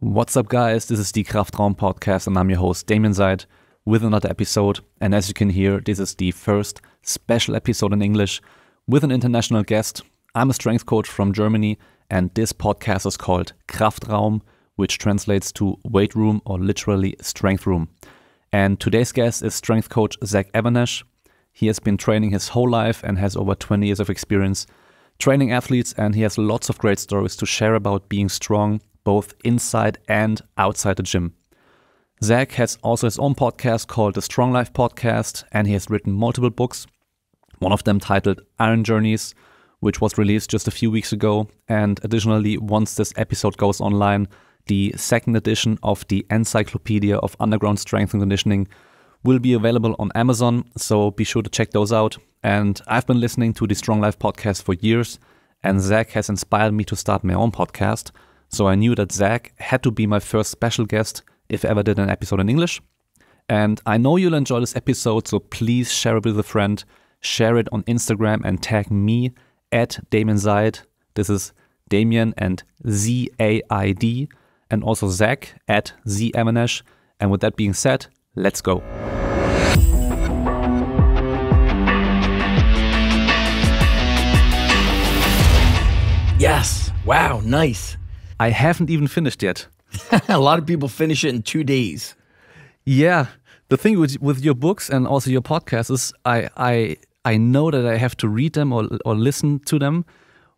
What's up, guys? This is the Kraftraum Podcast, and I'm your host, Damien Seid, with another episode. And as you can hear, this is the first special episode in English with an international guest. I'm a strength coach from Germany, and this podcast is called Kraftraum, which translates to weight room or literally strength room. And today's guest is strength coach Zach Even-Esh. He has been training his whole life and has over 20 years of experience training athletes, and he has lots of great stories to share about being strong both inside and outside the gym. Zach has also his own podcast called the Strong Life Podcast, and he has written multiple books, one of them titled Iron Journeys, which was released just a few weeks ago. And additionally, once this episode goes online, the second edition of the Encyclopedia of Underground Strength and Conditioning will be available on Amazon, so be sure to check those out. And I've been listening to the Strong Life Podcast for years, and Zach has inspired me to start my own podcast. So I knew that Zach had to be my first special guest if I ever did an episode in English. And I know you'll enjoy this episode, so please share it with a friend. Share it on Instagram and tag me at Damien Seid. This is Damien and Z-A-I-D. And also Zach at Z Even-Esh. And with that being said, let's go. Yes. Wow. Nice. I haven't even finished yet. A lot of people finish it in 2 days. Yeah. The thing with your books and also your podcast is I know that I have to read them or listen to them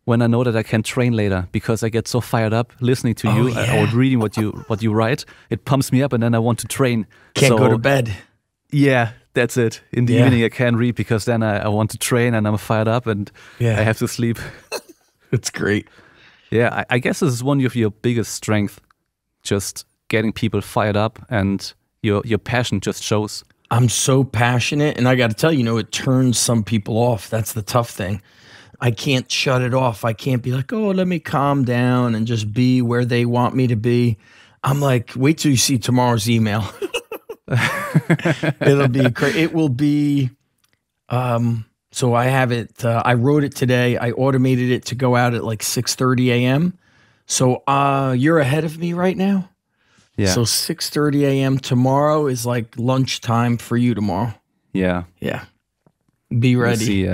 when I know that I can train later, because I get so fired up listening to you or reading what you write. It pumps me up and then I want to train. Can't go to bed. Yeah, that's it. In the evening I can't read because then I want to train and I'm fired up and I have to sleep. It's great. Yeah, I guess this is one of your biggest strengths, just getting people fired up, and your passion just shows. I'm so passionate, and I got to tell you, it turns some people off. That's the tough thing. I can't shut it off. I can't be like, oh, let me calm down and just be where they want me to be. I'm like, wait till you see tomorrow's email. It'll be crazy. It will be, so I have it, I wrote it today. I automated it to go out at like 6:30 a.m. So you're ahead of me right now. Yeah. So 6:30 a.m. tomorrow is like lunchtime for you tomorrow. Yeah. Yeah. Be ready. See,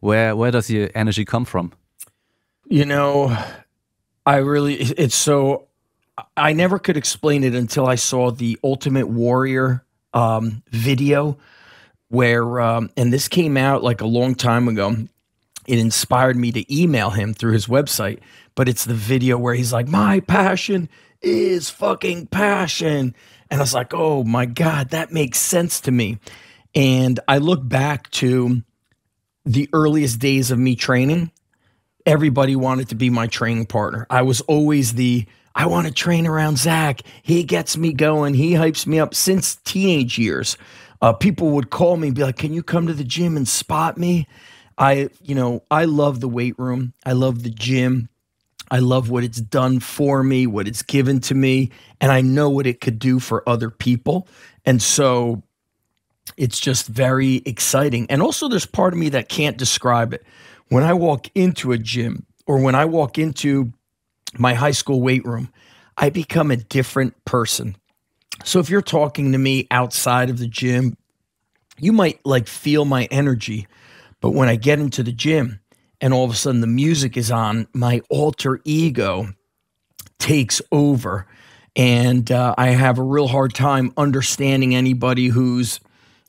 where does your energy come from? I never could explain it until I saw the Ultimate Warrior video where, and this came out like a long time ago. It inspired me to email him through his website, but it's the video where he's like, my passion is fucking passion. And I was like, oh my God, that makes sense to me. And I look back to the earliest days of me training. Everybody wanted to be my training partner. I was always I want to train around Zach. He gets me going. He hypes me up since teenage years. People would call me and be like, can you come to the gym and spot me? I love the weight room. I love the gym. I love what it's done for me, what it's given to me, and I know what it could do for other people. And so it's just very exciting. And also there's part of me that can't describe it. When I walk into a gym or when I walk into my high school weight room, I become a different person. So if you're talking to me outside of the gym, you might like feel my energy. But when I get into the gym and all of a sudden the music is on, my alter ego takes over. And I have a real hard time understanding anybody who's,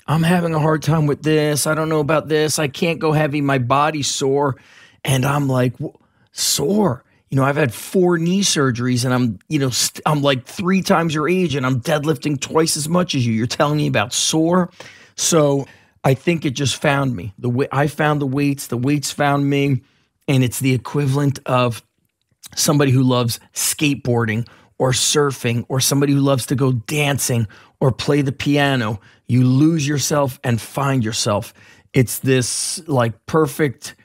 I'm having a hard time with this. I don't know about this. I can't go heavy. My body's sore. And I'm like, sore? I've had 4 knee surgeries and I'm like 3 times your age and I'm deadlifting twice as much as you. You're telling me about sore? So I think it just found me. I found the weights found me, and it's the equivalent of somebody who loves skateboarding or surfing or somebody who loves to go dancing or play the piano. You lose yourself and find yourself. It's this like perfect,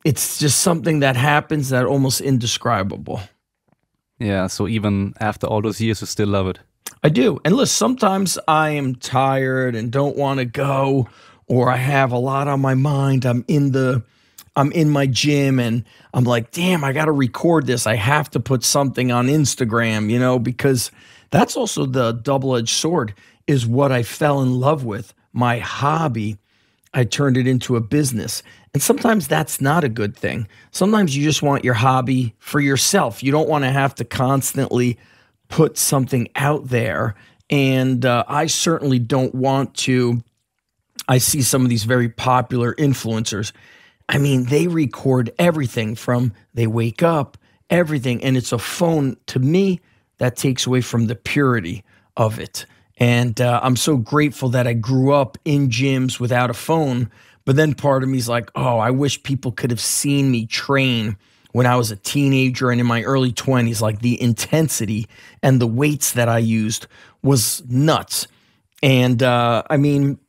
it's just something that happens that almost indescribable. Yeah, so even after all those years, you still love it. I do. And listen, sometimes I am tired and don't want to go, or I have a lot on my mind. I'm in the I'm in my gym and I'm like, damn, I got to record this. I have to put something on Instagram, you know, because that's also the double-edged sword is what I fell in love with. My hobby, I turned it into a business. And sometimes that's not a good thing. Sometimes you just want your hobby for yourself. You don't want to have to constantly put something out there. And I certainly don't want to. I see some of these very popular influencers. I mean, they record everything from they wake up, everything, and it's a phone. To me, that takes away from the purity of it. And I'm so grateful that I grew up in gyms without a phone. But then part of me is like, oh, I wish people could have seen me train when I was a teenager and in my early 20s. Like the intensity and the weights that I used was nuts. And I mean,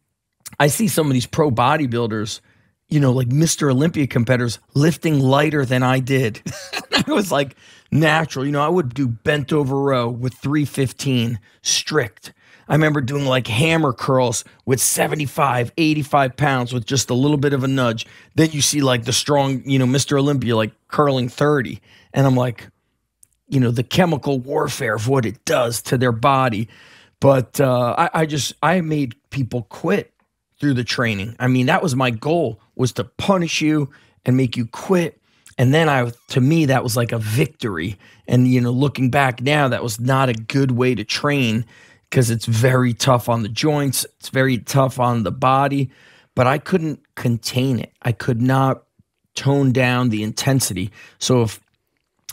I see some of these pro bodybuilders, you know, like Mr. Olympia competitors lifting lighter than I did. I was like natural. You know, I would do bent over row with 315 strict. I remember doing like hammer curls with 75, 85 pounds with just a little bit of a nudge. Then you see like the strong, you know, Mr. Olympia like curling 30. And I'm like, you know, the chemical warfare of what it does to their body. But I made people quit through the training. I mean, that was my goal, was to punish you and make you quit. And then to me, that was like a victory. And, you know, looking back now, that was not a good way to train because it's very tough on the joints. It's very tough on the body, but I couldn't contain it. I could not tone down the intensity. So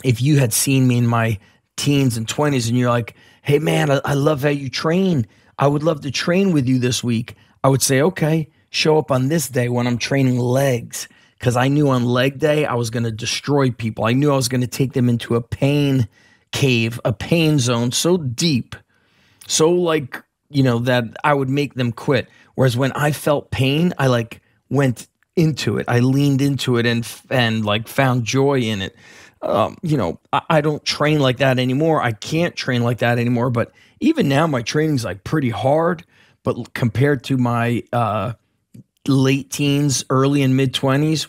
if you had seen me in my teens and 20s and you're like, hey man, I love how you train. I would love to train with you this week. I would say, okay, show up on this day when I'm training legs. Because I knew on leg day, I was going to destroy people. I knew I was going to take them into a pain cave, a pain zone so deep, so like, you know, that I would make them quit. Whereas when I felt pain, I like went into it. I leaned into it and like found joy in it. You know, I don't train like that anymore. I can't train like that anymore. But even now, my training's like pretty hard. But compared to my late teens, early and mid 20s,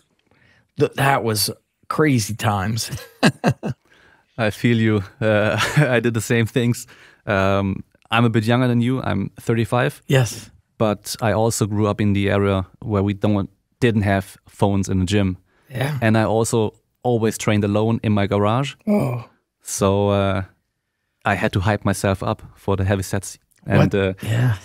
that was crazy times. I feel you. I did the same things. I'm a bit younger than you. I'm 35. Yes. But I also grew up in the area where we didn't have phones in the gym. Yeah. And I also always trained alone in my garage. Oh. So I had to hype myself up for the heavy sets. And yeah.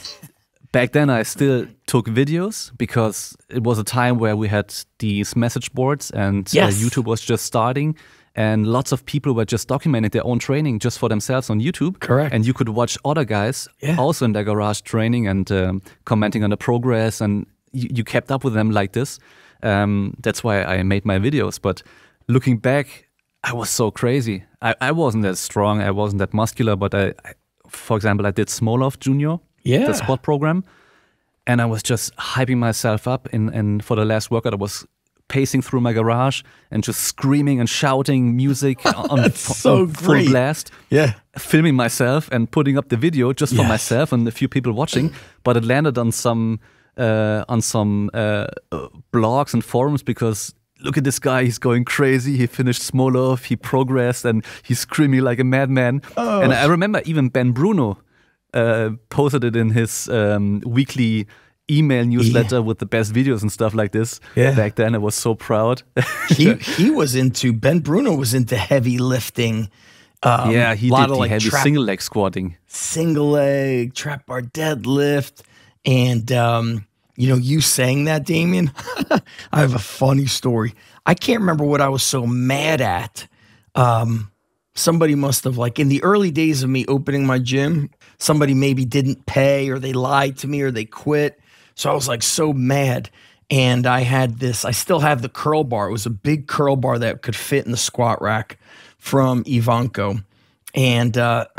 Back then I still took videos because it was a time where we had these message boards and YouTube was just starting. And lots of people were just documenting their own training just for themselves on YouTube. Correct. And you could watch other guys also in their garage training and commenting on the progress. And you kept up with them like this. That's why I made my videos. But looking back, I was so crazy. I wasn't as strong. I wasn't that muscular. But for example, I did Smolov Junior, the squat program. And I was just hyping myself up. And for the last workout, I was pacing through my garage and just screaming and shouting music on full blast. Yeah. Filming myself and putting up the video just for myself and a few people watching. But it landed on some blogs and forums because look at this guy, he's going crazy. He finished Smolov, he progressed, and he's screaming like a madman. Oh. And I remember even Ben Bruno posted it in his weekly email newsletter with the best videos and stuff like this. Yeah. Back then, I was so proud. Ben Bruno was into heavy lifting. He did the heavy single leg squatting. Single leg, trap bar deadlift. And, you know, you saying that, Damien, I have a funny story. I can't remember what I was so mad at. Somebody must have, like, in the early days of me opening my gym, somebody maybe didn't pay or they lied to me or they quit. So I was like so mad. And I still have the curl bar. It was a big curl bar that could fit in the squat rack from Ivanko. And I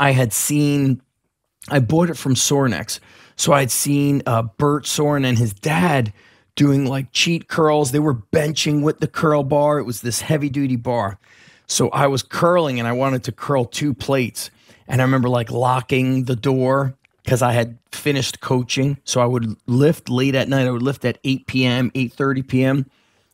bought it from Sornex. So I had seen Bert Soren and his dad doing like cheat curls. They were benching with the curl bar. It was this heavy duty bar. So I was curling and I wanted to curl 2 plates. And I remember like locking the door because I had finished coaching. So I would lift late at night. I would lift at 8 p.m., 8:30 p.m.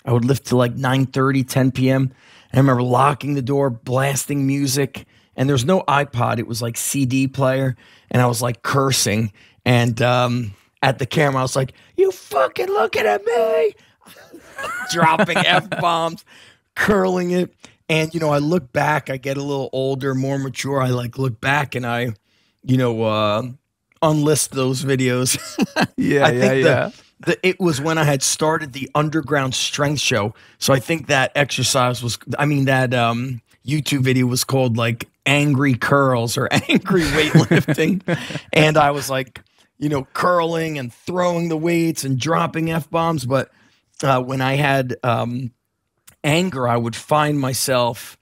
I would lift till like 9:30, 10 p.m. I remember locking the door, blasting music, and there's no iPod. It was like CD player, and I was like cursing. And at the camera, I was like, "You fucking looking at me?" Dropping F-bombs, curling it. And, you know, I look back, I get a little older, more mature. I like look back and I, you know, unlist those videos. It was when I had started the underground strength show. So I think that exercise was, that YouTube video was called like Angry Curls or Angry Weightlifting. And I was like, you know, curling and throwing the weights and dropping F-bombs. But when I had anger, I would find myself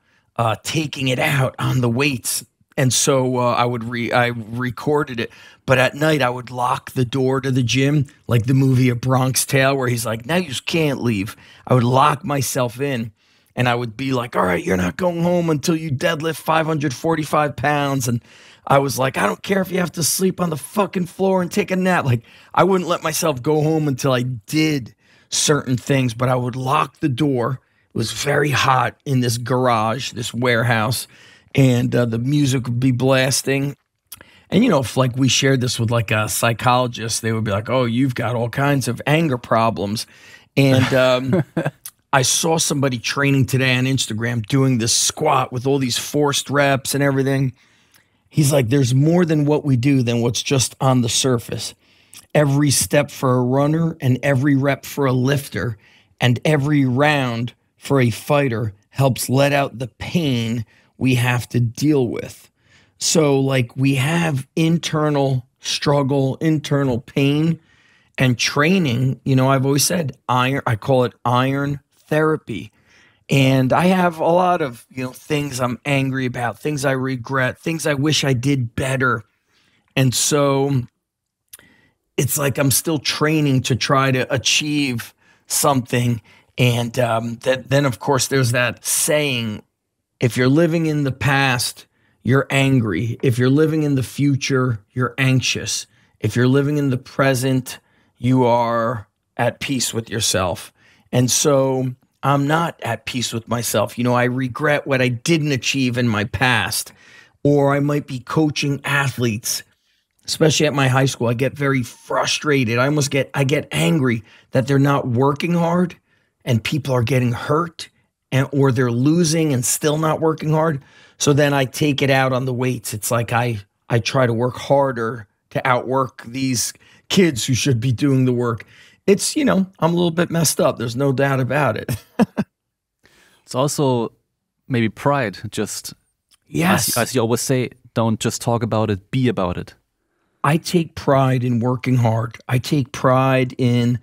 taking it out on the weights. And so I recorded it. But at night, I would lock the door to the gym, like the movie A Bronx Tale, where he's like, now you just can't leave. I would lock myself in, and I would be like, all right, you're not going home until you deadlift 545 pounds. And I was like, I don't care if you have to sleep on the fucking floor and take a nap. Like, I wouldn't let myself go home until I did certain things, but I would lock the door. It was very hot in this garage, this warehouse, and the music would be blasting. And, you know, if like we shared this with like a psychologist, they would be like, oh, you've got all kinds of anger problems. And I saw somebody training today on Instagram doing this squat with all these forced reps and everything. He's like, there's more than what we do than what's just on the surface. Every step for a runner and every rep for a lifter and every round for a fighter helps let out the pain we have to deal with. So like we have internal struggle, internal pain, and training. You know, I've always said I call it iron therapy. And I have a lot of, you know, things I'm angry about, things I regret, things I wish I did better. And so it's like I'm still training to try to achieve something. And then, of course, there's that saying, if you're living in the past, you're angry. If you're living in the future, you're anxious. If you're living in the present, you are at peace with yourself. And so I'm not at peace with myself. You know, I regret what I didn't achieve in my past, or I might be coaching athletes, especially at my high school. I get very frustrated. I get angry that they're not working hard and people are getting hurt, or they're losing and still not working hard. So then I take it out on the weights. It's like I try to work harder to outwork these kids who should be doing the work. It's, you know, I'm a little bit messed up. There's no doubt about it. It's also maybe pride. Just, yes, as you always say, don't just talk about it, be about it. I take pride in working hard. I take pride in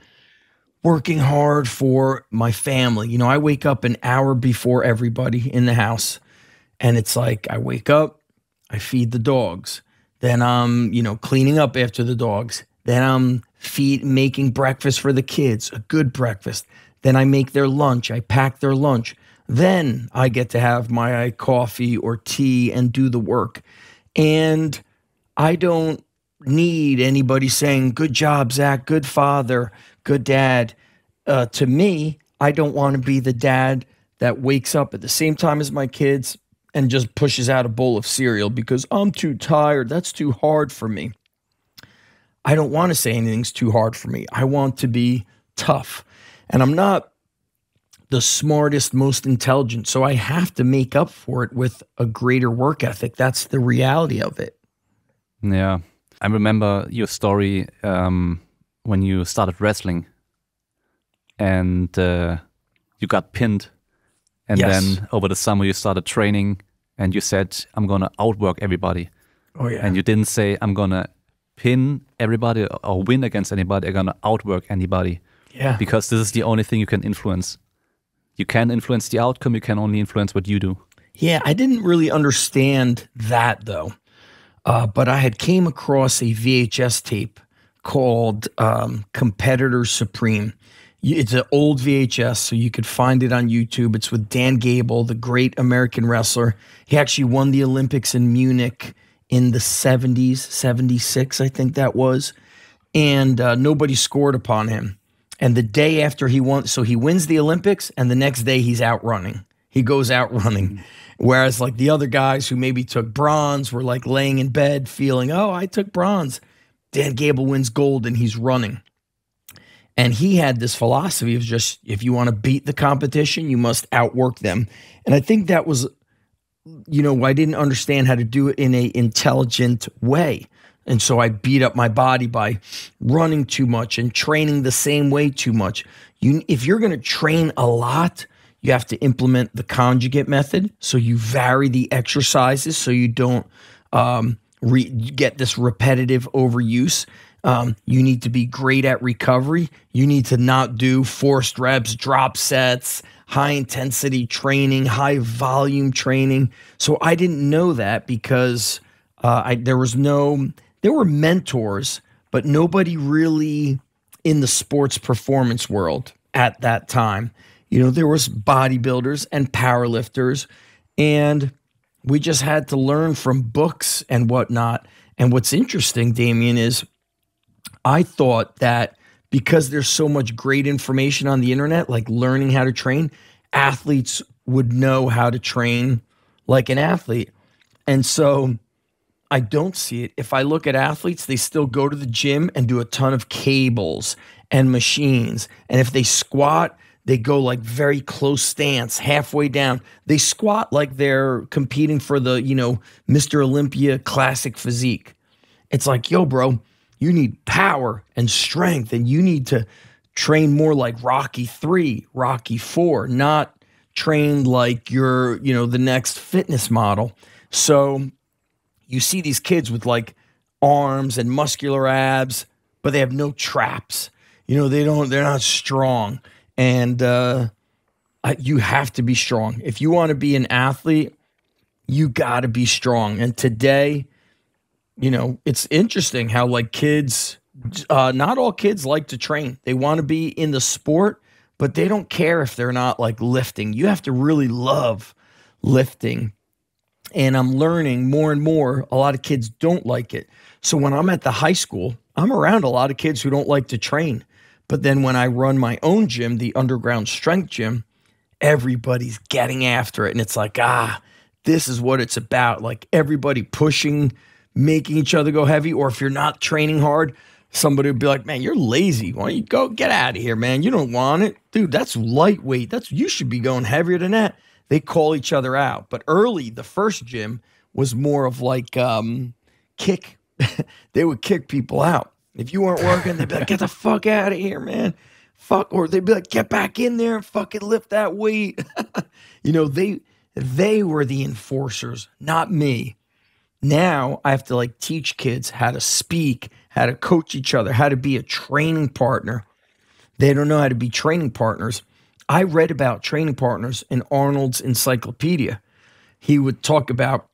working hard for my family. You know, I wake up an hour before everybody in the house. And it's like I wake up, I feed the dogs. Then I'm, you know, cleaning up after the dogs. Then I'm making breakfast for the kids, a good breakfast. Then I make their lunch. I pack their lunch. Then I get to have my coffee or tea and do the work. And I don't need anybody saying, good job, Zach, good father, good dad. To me, I don't want to be the dad that wakes up at the same time as my kids and just pushes out a bowl of cereal because I'm too tired. That's too hard for me. I don't want to say anything's too hard for me. I want to be tough. And I'm not the smartest, most intelligent, so I have to make up for it with a greater work ethic. That's the reality of it. Yeah. I remember your story when you started wrestling and you got pinned. And then over the summer you started training and you said, I'm going to outwork everybody. Oh, yeah. And you didn't say, I'm going to pin everybody or win against anybody. I'm going to outwork anybody. Yeah. Because this is the only thing you can influence. You can't influence the outcome. You can only influence what you do. Yeah, I didn't really understand that, though. But I had came across a VHS tape called Competitor Supreme. It's an old VHS, so you could find it on YouTube. It's with Dan Gable, the great American wrestler. He actually won the Olympics in Munich in the 70s, 76, I think that was. And nobody scored upon him. And the day after he won, so he wins the Olympics, and the next day he's out running. He goes out running. Whereas like the other guys who maybe took bronze were like laying in bed feeling, oh, I took bronze. Dan Gable wins gold and he's running. And he had this philosophy of just, if you want to beat the competition, you must outwork them. And I think that was, I didn't understand how to do it in an intelligent way. And so I beat up my body by running too much and training the same way too much. If you're going to train a lot, you have to implement the conjugate method. So you vary the exercises so you don't get this repetitive overuse. You need to be great at recovery. You need to not do forced reps, drop sets, high intensity training, high volume training. So I didn't know that because there were mentors, but nobody really in the sports performance world at that time. There was bodybuilders and powerlifters, and we just had to learn from books and whatnot. And what's interesting, Damien, is I thought that because there's so much great information on the internet, like learning how to train, athletes would know how to train like an athlete. And so I don't see it. If I look at athletes, they still go to the gym and do a ton of cables and machines. And if they squat, they go like very close stance, halfway down. They squat like they're competing for the, Mr. Olympia classic physique. It's like, yo, bro, you need power and strength, and you need to train more like Rocky 3, Rocky 4, not train like you're, the next fitness model. So you see these kids with like arms and muscular abs, but they have no traps. They're not strong. And you have to be strong. If you want to be an athlete, you got to be strong. And today, it's interesting how like kids, not all kids like to train. They want to be in the sport, but they don't care if they're not like lifting. You have to really love lifting. And I'm learning more and more, a lot of kids don't like it. So when I'm at the high school, I'm around a lot of kids who don't like to train. But then when I run my own gym, the underground strength gym, everybody's getting after it. And it's like, this is what it's about. Like everybody pushing, making each other go heavy. Or if you're not training hard, somebody would be like, man, you're lazy. Why don't you go get out of here, man? You don't want it. Dude, that's lightweight. You should be going heavier than that. They call each other out. But early, the first gym was more of like kick. They would kick people out. If you weren't working, they'd be like, get the fuck out of here, man. Fuck. Or they'd be like, get back in there and fucking lift that weight. They were the enforcers, not me. Now I have to like teach kids how to speak, how to coach each other, how to be a training partner. They don't know how to be training partners. I read about training partners in Arnold's encyclopedia. He would talk about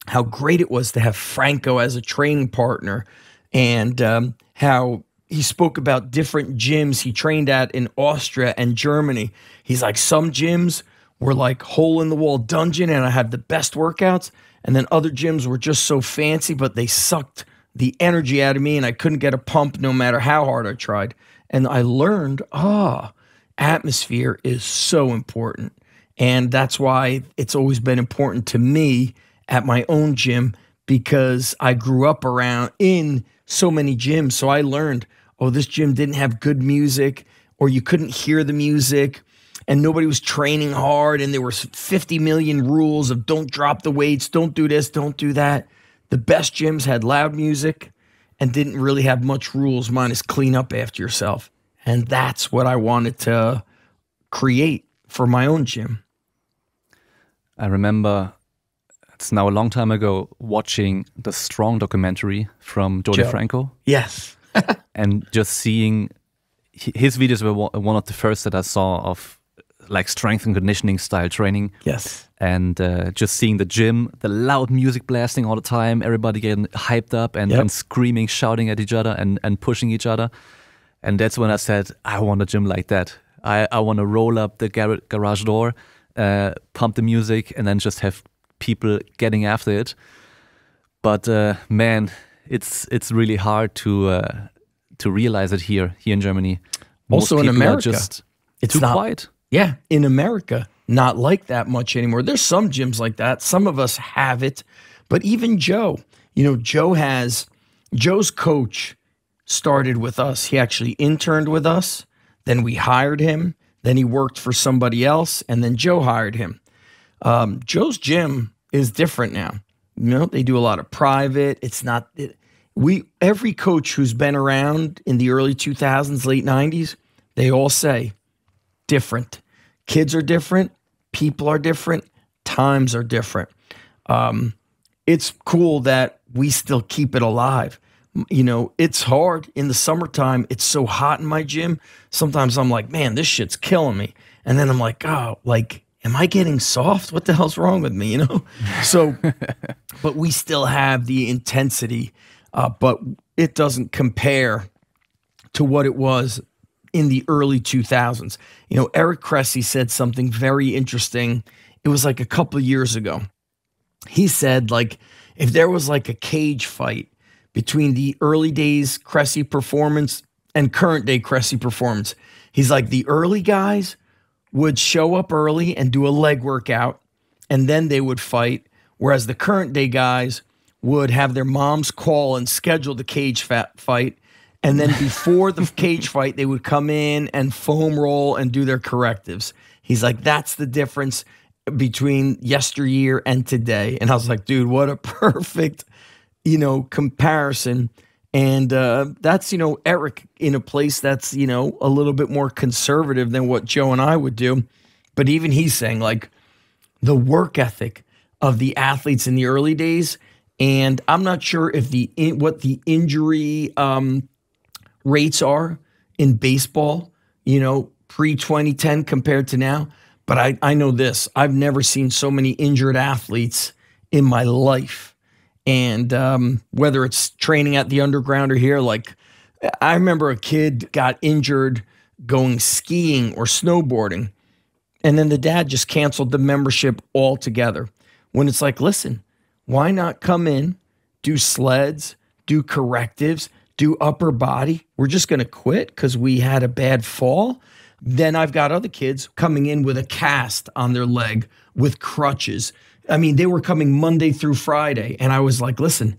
how great it was to have Franco as a training partner, and how he spoke about different gyms he trained at in Austria and Germany. He's like, some gyms were like hole in the wall dungeon and I had the best workouts. And then other gyms were just so fancy, but they sucked the energy out of me and I couldn't get a pump no matter how hard I tried. And I learned, atmosphere is so important. And that's why it's always been important to me at my own gym, because I grew up in so many gyms. So I learned, this gym didn't have good music, or you couldn't hear the music, and nobody was training hard, and there were 50 million rules of don't drop the weights, don't do this, don't do that. The best gyms had loud music and didn't really have much rules, minus clean up after yourself. And that's what I wanted to create for my own gym. I remember, it's now a long time ago, watching the Strong documentary from Joe DeFranco. Yes. And just seeing his videos were one of the first that I saw of like strength and conditioning style training. Yes. And just seeing the gym, the loud music blasting all the time, everybody getting hyped up and screaming, shouting at each other and pushing each other. And that's when I said, I want a gym like that. I want to roll up the garage door, pump the music, and then just have people getting after it. But man, it's really hard to realize it here in Germany. Most Also in people are America, just it's too not quiet. Yeah, in America, not like that much anymore. There's some gyms like that. Some of us have it, but even Joe, Joe's coach started with us. He actually interned with us. Then we hired him. Then he worked for somebody else, and then Joe hired him. Joe's gym is different now. They do a lot of private. It's not every coach who's been around in the early 2000s, late 90s, they all say different. Kids are different. People are different. Times are different. It's cool that we still keep it alive. It's hard in the summertime. It's so hot in my gym. Sometimes I'm like, man, this shit's killing me. And then I'm like, oh, am I getting soft? What the hell's wrong with me? So, but we still have the intensity, but it doesn't compare to what it was in the early 2000s. Eric Cressy said something very interesting. It was like a couple of years ago. He said, if there was a cage fight between the early days Cressy performance and current day Cressy performance, he's like, the early guys would show up early and do a leg workout, and then they would fight, whereas the current day guys would have their moms call and schedule the cage fight, and then before the cage fight, they would come in and foam roll and do their correctives. He's like, that's the difference between yesteryear and today. And I was like, dude, what a perfect, comparison. And that's, Eric in a place that's, a little bit more conservative than what Joe and I would do. But even he's saying the work ethic of the athletes in the early days. And I'm not sure if what the injury rates are in baseball, pre-2010 compared to now. But I know this. I've never seen so many injured athletes in my life. And whether it's training at the underground or here, I remember a kid got injured going skiing or snowboarding, and then the dad just canceled the membership altogether. When it's like, listen, why not come in, do sleds, do correctives, do upper body? We're just going to quit because we had a bad fall. Then I've got other kids coming in with a cast on their leg with crutches. I mean, they were coming Monday through Friday. And I was like, listen,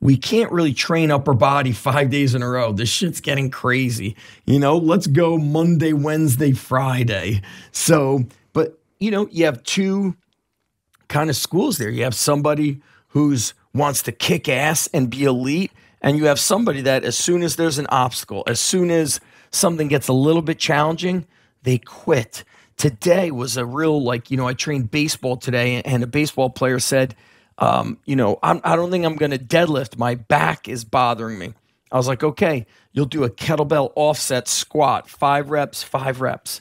we can't really train upper body 5 days in a row. This shit's getting crazy. Let's go Monday, Wednesday, Friday. So, but, you have two kind of schools there. You have somebody who's wants to kick ass and be elite. And you have somebody that as soon as there's an obstacle, as soon as something gets a little bit challenging, they quit. Today was a real, I trained baseball today, and a baseball player said, I don't think I'm going to deadlift. My back is bothering me. I was like, okay, you'll do a kettlebell offset squat, 5 reps.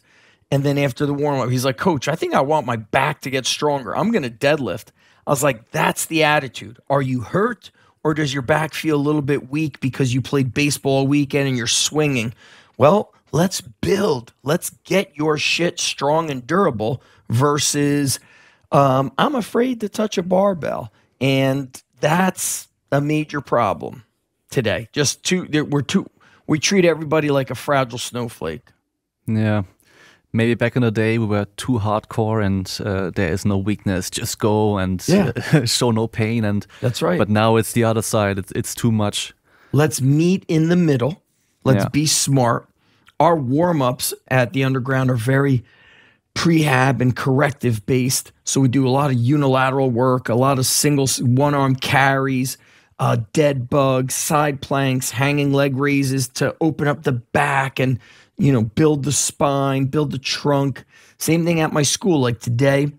And then after the warm-up, he's like, coach, I think I want my back to get stronger. I'm going to deadlift. I was like, that's the attitude. Are you hurt, or does your back feel a little bit weak because you played baseball all weekend and you're swinging? Well, let's build. Let's get your shit strong and durable versus I'm afraid to touch a barbell. And that's a major problem today. We treat everybody like a fragile snowflake. Yeah. Maybe back in the day we were too hardcore and there is no weakness. Just go and show no pain. And that's right. But now it's the other side. It's too much. Let's meet in the middle. Let's be smart. Our warm-ups at the underground are very prehab and corrective based. So we do a lot of unilateral work, a lot of single one-arm carries, dead bugs, side planks, hanging leg raises to open up the back and, build the spine, build the trunk. Same thing at my school. Like today,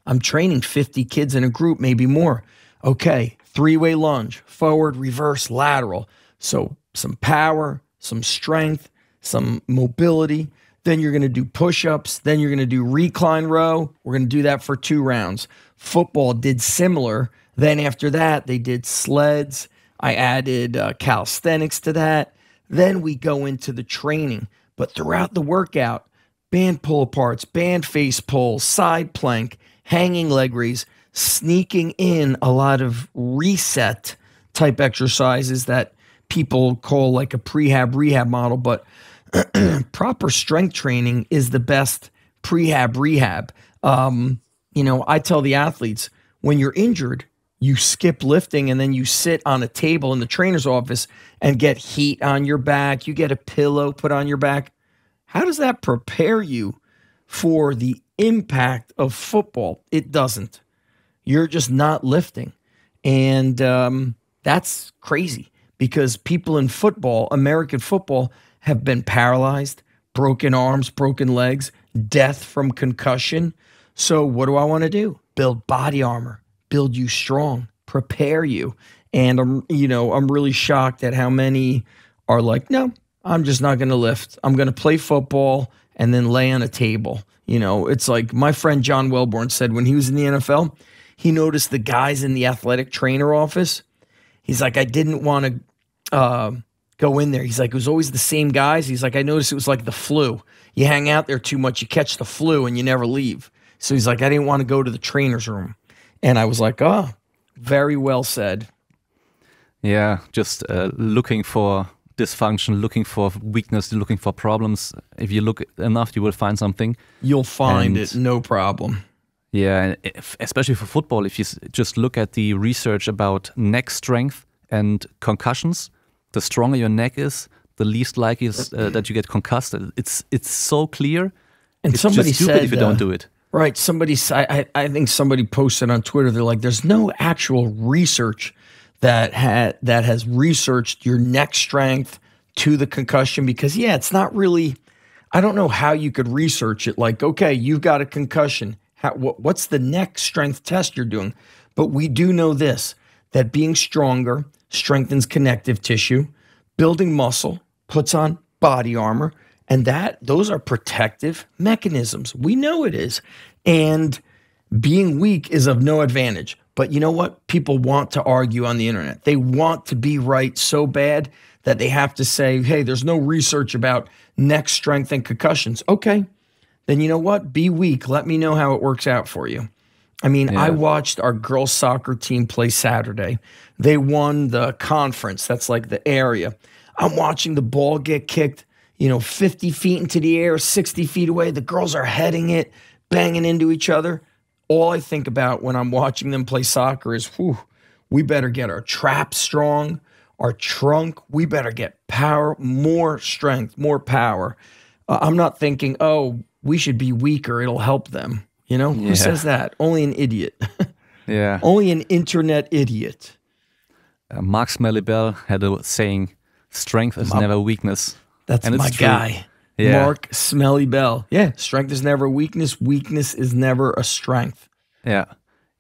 I'm training 50 kids in a group, maybe more. Okay, 3-way lunge, forward, reverse, lateral. So some power, some strength, some mobility. Then you're going to do push-ups. Then you're going to do recline row. We're going to do that for 2 rounds. Football did similar. Then after that, they did sleds. I added calisthenics to that. Then we go into the training. But throughout the workout, band pull-aparts, band face pulls, side plank, hanging leg raise, sneaking in a lot of reset type exercises that people call like a prehab rehab model. But proper strength training is the best prehab rehab. I tell the athletes, when you're injured, you skip lifting and then you sit on a table in the trainer's office and get heat on your back. You get a pillow put on your back. How does that prepare you for the impact of football? It doesn't. You're just not lifting. And that's crazy because people in football, American football, have been paralyzed, broken arms, broken legs, death from concussion. So what do I want to do? Build body armor, build you strong, prepare you. And I'm really shocked at how many are like, no, I'm just not going to lift. I'm going to play football and then lay on a table. It's like my friend John Welborn said when he was in the NFL, he noticed the guys in the athletic trainer office. He's like, I didn't want to go in there. He's like, it was always the same guys. He's like, I noticed it was like the flu. You hang out there too much, you catch the flu and you never leave. So he's like, I didn't want to go to the trainer's room. And I was like, oh, very well said. Yeah, just looking for dysfunction, looking for weakness, looking for problems. If you look enough, you will find something. You'll find it, no problem. Yeah, especially for football, if you just look at the research about neck strength and concussions, the stronger your neck is, the least likely is that you get concussed. It's so clear. And it's somebody just stupid said, if you don't do it. Right. I think somebody posted on Twitter, they're like, there's no actual research that has researched your neck strength to the concussion because, it's not really, I don't know how you could research it. Like, okay, you've got a concussion. What's the neck strength test you're doing? But we do know this, that being stronger strengthens connective tissue, building muscle puts on body armor, and those are protective mechanisms. We know it is. And being weak is of no advantage. But you know what? People want to argue on the internet. They want to be right so bad that they have to say, hey, there's no research about neck strength and concussions. Okay, then you know what? Be weak. Let me know how it works out for you. I mean, I watched our girls soccer team play Saturday. They won the conference. That's like the area. I'm watching the ball get kicked 50 feet into the air, 60 feet away. The girls are heading it, banging into each other. All I think about when I'm watching them play soccer is, we better get our traps strong, our trunk. We better get power, more strength, more power. I'm not thinking, we should be weaker. It'll help them. Who says that? Only an idiot. Yeah. Only an internet idiot. Mark Smelly Bell had a saying, strength is never weakness. That's my guy, Mark Smelly Bell. Yeah, strength is never weakness. Weakness is never a strength. Yeah,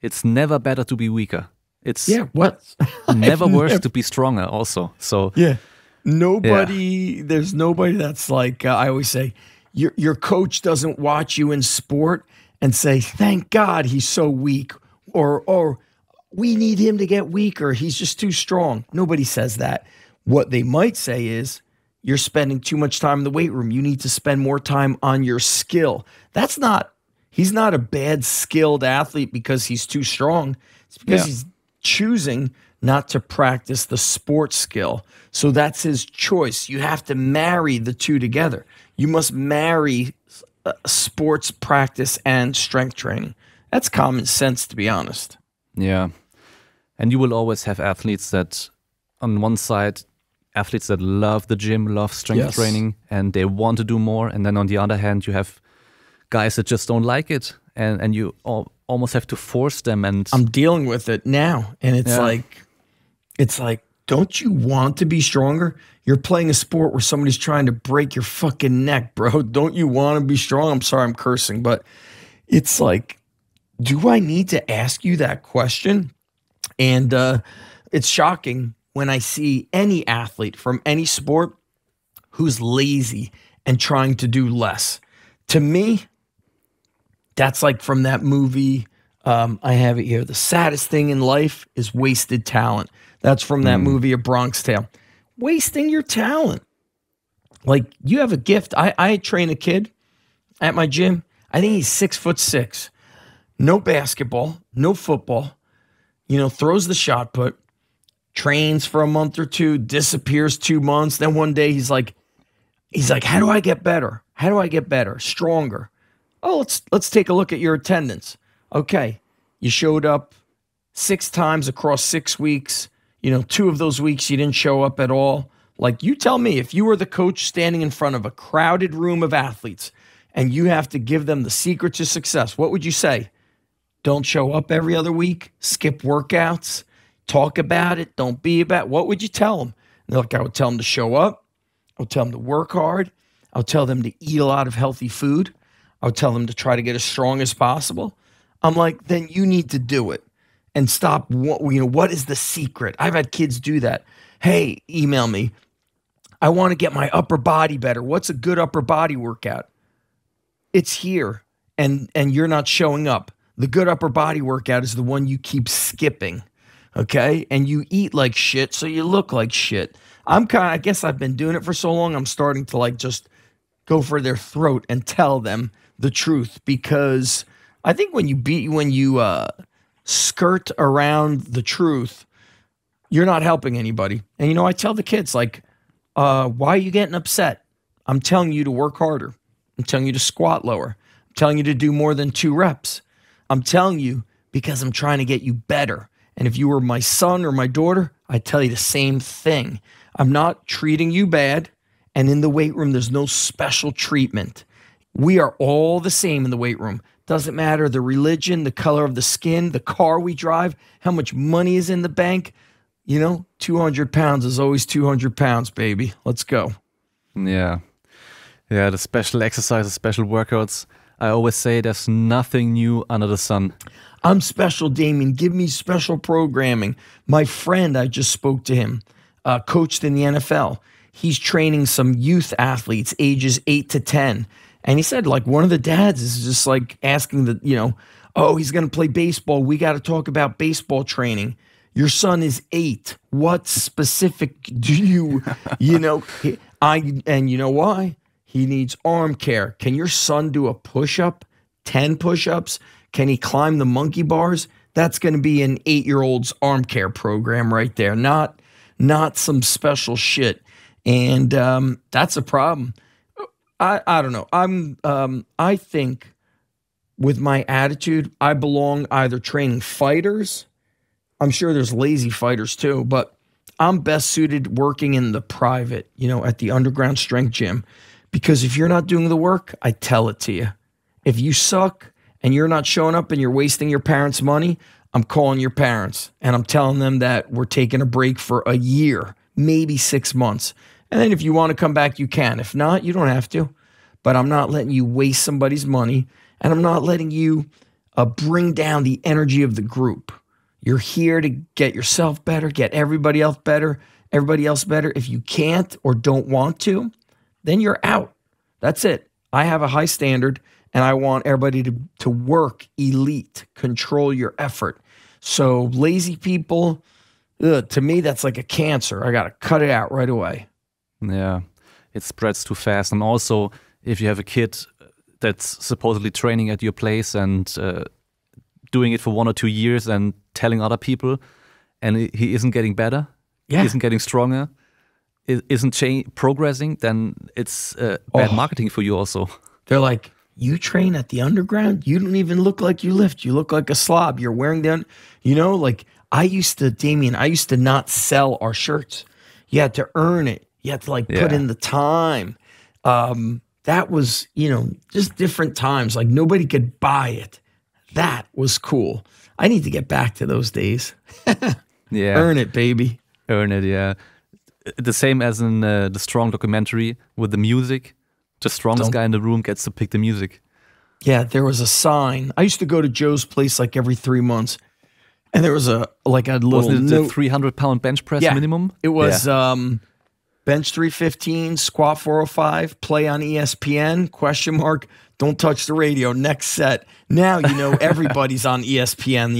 it's never better to be weaker. It's never worse to be stronger also. So there's nobody that's like, I always say, your coach doesn't watch you in sport and say, thank God he's so weak, or we need him to get weaker. He's just too strong. Nobody says that. What they might say is, you're spending too much time in the weight room. You need to spend more time on your skill. He's not a bad skilled athlete because he's too strong. It's because he's choosing not to practice the sports skill. So that's his choice. You have to marry the two together. You must marry sports practice and strength training. That's common sense, to be honest. Yeah. And you will always have athletes that, on one side, athletes that love the gym, love strength training, and they want to do more. And then on the other hand, you have guys that just don't like it, and you almost have to force them. And I'm dealing with it now, and it's like, don't you want to be stronger? You're playing a sport where somebody's trying to break your fucking neck, bro. Don't you want to be strong? I'm sorry, I'm cursing, but it's like, do I need to ask you that question? And it's shocking when I see any athlete from any sport who's lazy and trying to do less. To me, that's like from that movie, I have it here, The Saddest Thing in Life is Wasted Talent. That's from that movie, A Bronx Tale. Wasting your talent. Like, you have a gift. I train a kid at my gym. I think he's 6'6". No basketball, no football, throws the shot put, trains for a month or two, disappears 2 months. Then one day he's like, He's like, how do I get better? How do I get better? Stronger. Oh, let's take a look at your attendance. Okay. You showed up 6 times across 6 weeks. 2 of those weeks you didn't show up at all. Like, you tell me, if you were the coach standing in front of a crowded room of athletes and you have to give them the secret to success, what would you say? Don't show up every other week, skip workouts, talk about it, don't be about it. What would you tell them? And they're like, I would tell them to show up. I would tell them to work hard. I would tell them to eat a lot of healthy food. I would tell them to try to get as strong as possible. I'm like, then you need to do it and stop. What is the secret? I've had kids do that. Hey, email me. I want to get my upper body better. What's a good upper body workout? It's here, and you're not showing up. The good upper body workout is the one you keep skipping, okay? And you eat like shit, so you look like shit. I guess I've been doing it for so long, I'm starting to just go for their throat and tell them the truth, because I think when you skirt around the truth, you're not helping anybody. And I tell the kids, why are you getting upset? I'm telling you to work harder. I'm telling you to squat lower. I'm telling you to do more than 2 reps. I'm telling you because I'm trying to get you better. And if you were my son or my daughter, I'd tell you the same thing. I'm not treating you bad. And in the weight room, there's no special treatment. We are all the same in the weight room. Doesn't matter the religion, the color of the skin, the car we drive, how much money is in the bank. 200 pounds is always 200 pounds, baby. Let's go. Yeah. Yeah, the special exercises, special workouts. I always say there's nothing new under the sun. I'm special, Damien. Give me special programming. My friend, I just spoke to him, coached in the NFL. He's training some youth athletes, ages 8 to 10. And he said, one of the dads is just asking he's going to play baseball. We got to talk about baseball training. Your son is 8. What specific do you know why? He needs arm care. Can your son do a push-up, 10 push-ups? Can he climb the monkey bars? That's going to be an 8-year-old's arm care program right there, not some special shit. And that's a problem. I don't know. I think with my attitude, I belong either training fighters. I'm sure there's lazy fighters too, but I'm best suited working in the private, at the underground strength gym. Because if you're not doing the work, I tell it to you. If you suck and you're not showing up and you're wasting your parents' money, I'm calling your parents and I'm telling them that we're taking a break for a year, maybe 6 months. And then if you want to come back, you can. If not, you don't have to. But I'm not letting you waste somebody's money, and I'm not letting you bring down the energy of the group. You're here to get yourself better, get everybody else better. If you can't or don't want to, then you're out. That's it. I have a high standard, and I want everybody to work elite, control your effort. So lazy people, to me, that's like a cancer. I got to cut it out right away. Yeah, it spreads too fast. And also, if you have a kid that's supposedly training at your place and doing it for 1 or 2 years and telling other people, and he isn't getting better, isn't getting stronger, isn't progressing, then it's bad marketing for you also. They're like, you train at the underground? You don't even look like you lift. You look like a slob. You're wearing I used to not sell our shirts. You had to earn it. You had to put in the time. That was, just different times. Nobody could buy it. That was cool. I need to get back to those days. Yeah. Earn it, baby. Earn it, yeah. The same as in the Strong documentary with the music. The strongest guy in the room gets to pick the music. Yeah, there was a sign. I used to go to Joe's place every 3 months. And there was a little Wasn't it the 300-pound bench press minimum? It was bench 315, squat 405, play on ESPN, ? Don't touch the radio, next set. Now, everybody's on ESPN,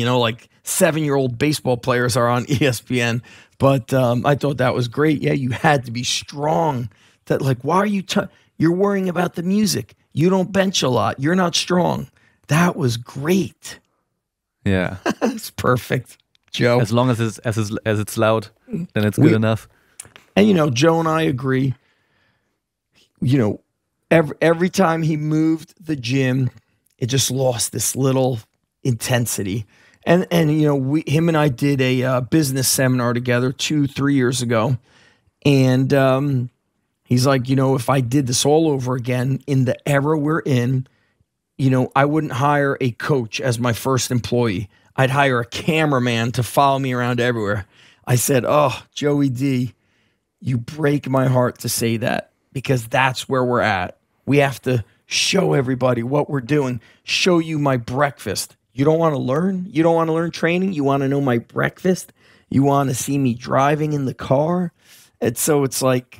7-year-old baseball players are on ESPN. But I thought that was great. Yeah, you had to be strong. That why are you, you're worrying about the music. You don't bench a lot. You're not strong. That was great. Yeah. It's perfect, Joe. As long as it's loud, then it's good enough. And, Joe and I agree. every time he moved the gym, it just lost this little intensity. And him and I did a business seminar together 2-3 years ago. And he's like, if I did this all over again in the era we're in, I wouldn't hire a coach as my first employee. I'd hire a cameraman to follow me around everywhere. I said, oh, Joey D, you break my heart to say that, because that's where we're at. We have to show everybody what we're doing, show you my breakfast. You don't want to learn? You don't want to learn training? You want to know my breakfast? You want to see me driving in the car? And so it's like,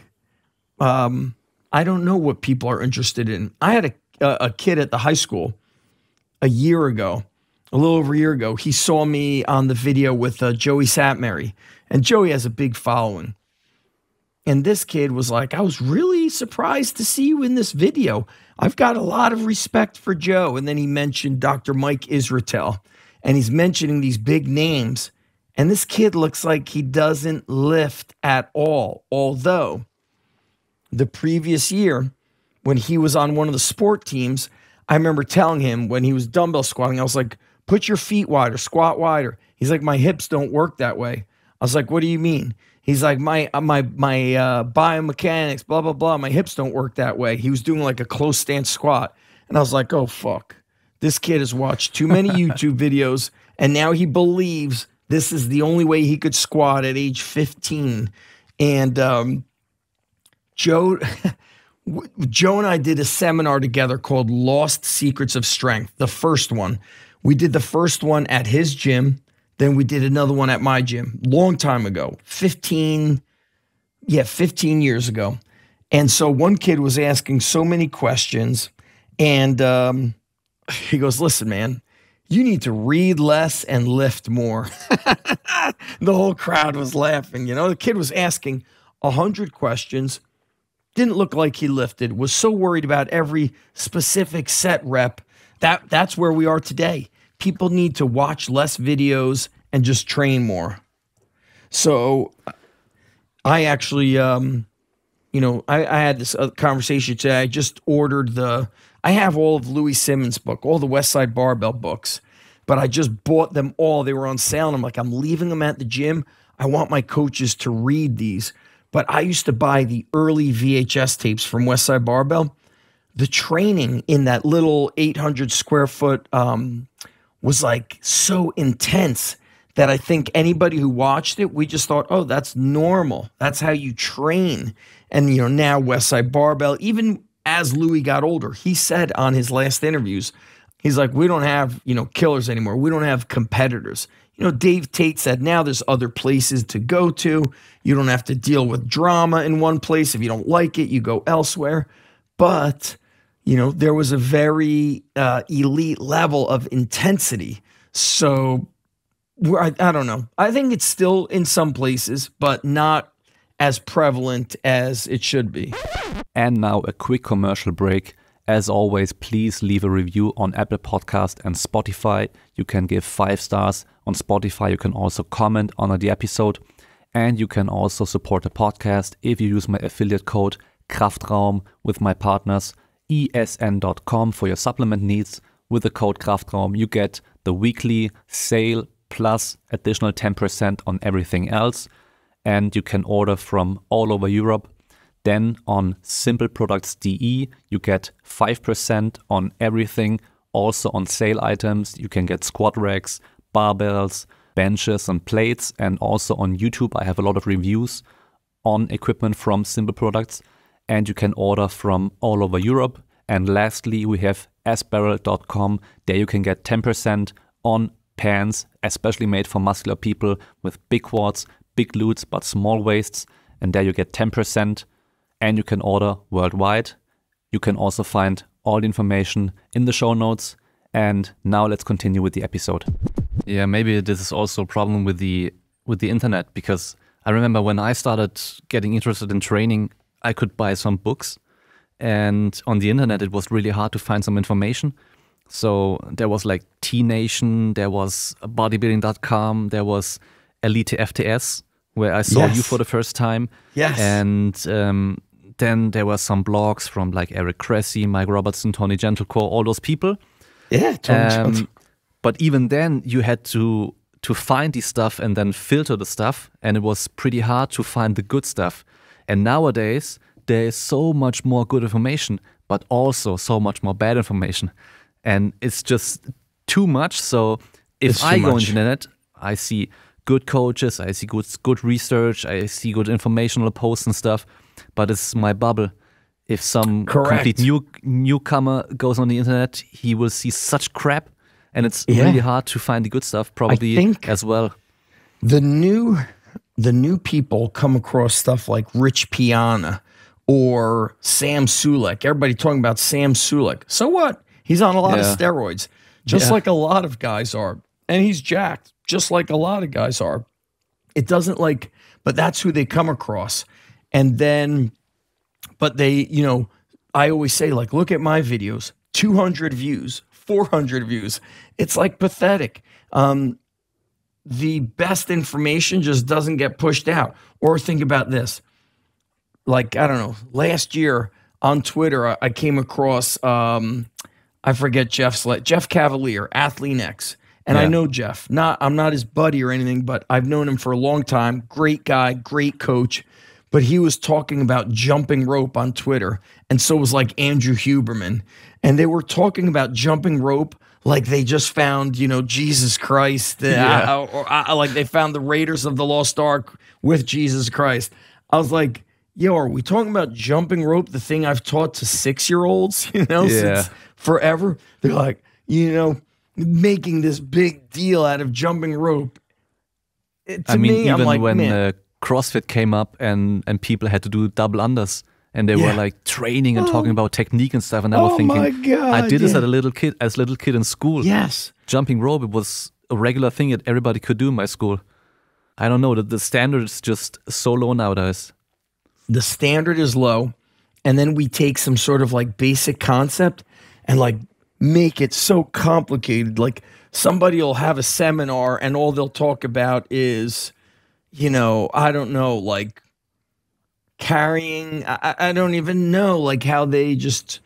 I don't know what people are interested in. I had a kid at the high school a little over a year ago. He saw me on the video with Joey Satmary, and Joey has a big following. And this kid was like, I was really surprised to see you in this video. I've got a lot of respect for Joe. And then he mentioned Dr. Mike Israetel, and he's mentioning these big names. And this kid looks like he doesn't lift at all. Although the previous year, when he was on one of the sport teams, I remember telling him when he was dumbbell squatting, I was like, put your feet wider, squat wider. He's like, my hips don't work that way. I was like, what do you mean? He's like, my biomechanics, blah, blah, blah. My hips don't work that way. He was doing like a close stance squat. And I was like, oh, fuck. This kid has watched too many YouTube videos, and now he believes this is the only way he could squat at age 15. And Joe and I did a seminar together called Lost Secrets of Strength, the first one. We did the first one at his gym. Then we did another one at my gym, long time ago, 15 years ago. And so one kid was asking so many questions, and he goes, listen, man, you need to read less and lift more. The whole crowd was laughing. The kid was asking 100 questions, didn't look like he lifted, was so worried about every specific set rep. That's where we are today. People need to watch less videos and just train more. So I actually, I had this conversation today. I just ordered I have all of Louis Simmons' book, all the West Side Barbell books, but I just bought them all. They were on sale, and I'm like, I'm leaving them at the gym. I want my coaches to read these. But I used to buy the early VHS tapes from West Side Barbell. The training in that little 800 square foot was like so intense that I think anybody who watched it, we just thought, oh, that's normal. That's how you train. And, now West Side Barbell, even as Louis got older, he said on his last interviews, he's like, we don't have, killers anymore. We don't have competitors. Dave Tate said, now there's other places to go to. You don't have to deal with drama in one place. If you don't like it, you go elsewhere. But, there was a very elite level of intensity. So I don't know. I think it's still in some places, but not as prevalent as it should be. And now a quick commercial break. As always, please leave a review on Apple Podcast and Spotify. You can give 5 stars on Spotify. You can also comment on the episode. And you can also support the podcast if you use my affiliate code Kraftraum with my partners esn.com for your supplement needs. With the code Kraftraum, you get the weekly sale plus additional 10% on everything else. And you can order from all over Europe. Then on simpleproducts.de, you get 5% on everything. Also on sale items, you can get squat racks, barbells, benches and plates. And also on YouTube, I have a lot of reviews on equipment from Simple Products. And you can order from all over Europe. And lastly, we have sbarrel.com. There you can get 10% on pants, especially made for muscular people with big quads, big glutes, but small waists. And there you get 10%. And you can order worldwide. You can also find all the information in the show notes. And now let's continue with the episode. Yeah, maybe this is also a problem with the internet, because I remember when I started getting interested in training, I could buy some books, and on the internet it was really hard to find some information. So there was like Tenation, there was bodybuilding.com, there was Elite FTS, where I saw you for the first time. Yes. And then there were some blogs from like Eric Cressy, Mike Robertson, Tony Gentlecore, all those people. Yeah, Tony But even then, you had to find the stuff and then filter the stuff, and it was pretty hard to find the good stuff. And nowadays, there is so much more good information, but also so much more bad information. And it's just too much. So if I go on the internet, I see good coaches, I see good research, I see good informational posts and stuff, but it's my bubble. If some complete newcomer goes on the internet, he will see such crap, and it's really hard to find the good stuff probably as well. The new people come across stuff like Rich Piana or Sam Sulek. Everybody talking about Sam Sulek. So what? He's on a lot of steroids, just like a lot of guys are. And he's jacked, just like a lot of guys are. It doesn't but that's who they come across. And then, but they, I always say, look at my videos, 200 views, 400 views. It's pathetic. The best information just doesn't get pushed out. Or think about this. I don't know, last year on Twitter, I came across, I forget Jeff Cavalier, Athlete X. And I know Jeff. I'm not his buddy or anything, but I've known him for a long time. Great guy, great coach. But he was talking about jumping rope on Twitter. And so was Andrew Huberman. And they were talking about jumping rope like they just found, Jesus Christ. Or they found the Raiders of the Lost Ark with Jesus Christ. I was like, yo, are we talking about jumping rope, the thing I've taught to 6-year-olds, since forever? They're like, making this big deal out of jumping rope. Even when CrossFit came up and people had to do double unders, and they were training and talking about technique and stuff, and I was thinking, my God, I did this as a little kid in school. Yes. Jumping rope, it was a regular thing that everybody could do in my school. I don't know, the standard is just so low nowadays. The standard is low, and then we take some sort of basic concept and make it so complicated. Somebody will have a seminar and all they'll talk about is, I don't know, carrying. I don't even know, how they just.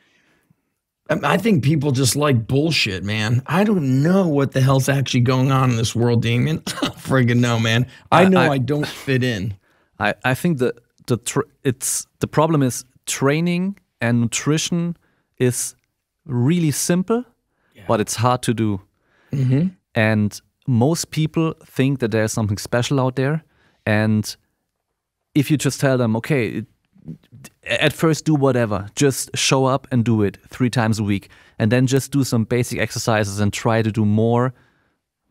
I think people just like bullshit, man. I don't know what the hell's actually going on in this world, Damien. I don't friggin' know, man. I know I don't fit in. I think the problem is training and nutrition is really simple, but it's hard to do. Mm-hmm. And most people think that there's something special out there. And if you just tell them, okay, at first do whatever, just show up and do it 3 times a week, and then just do some basic exercises and try to do more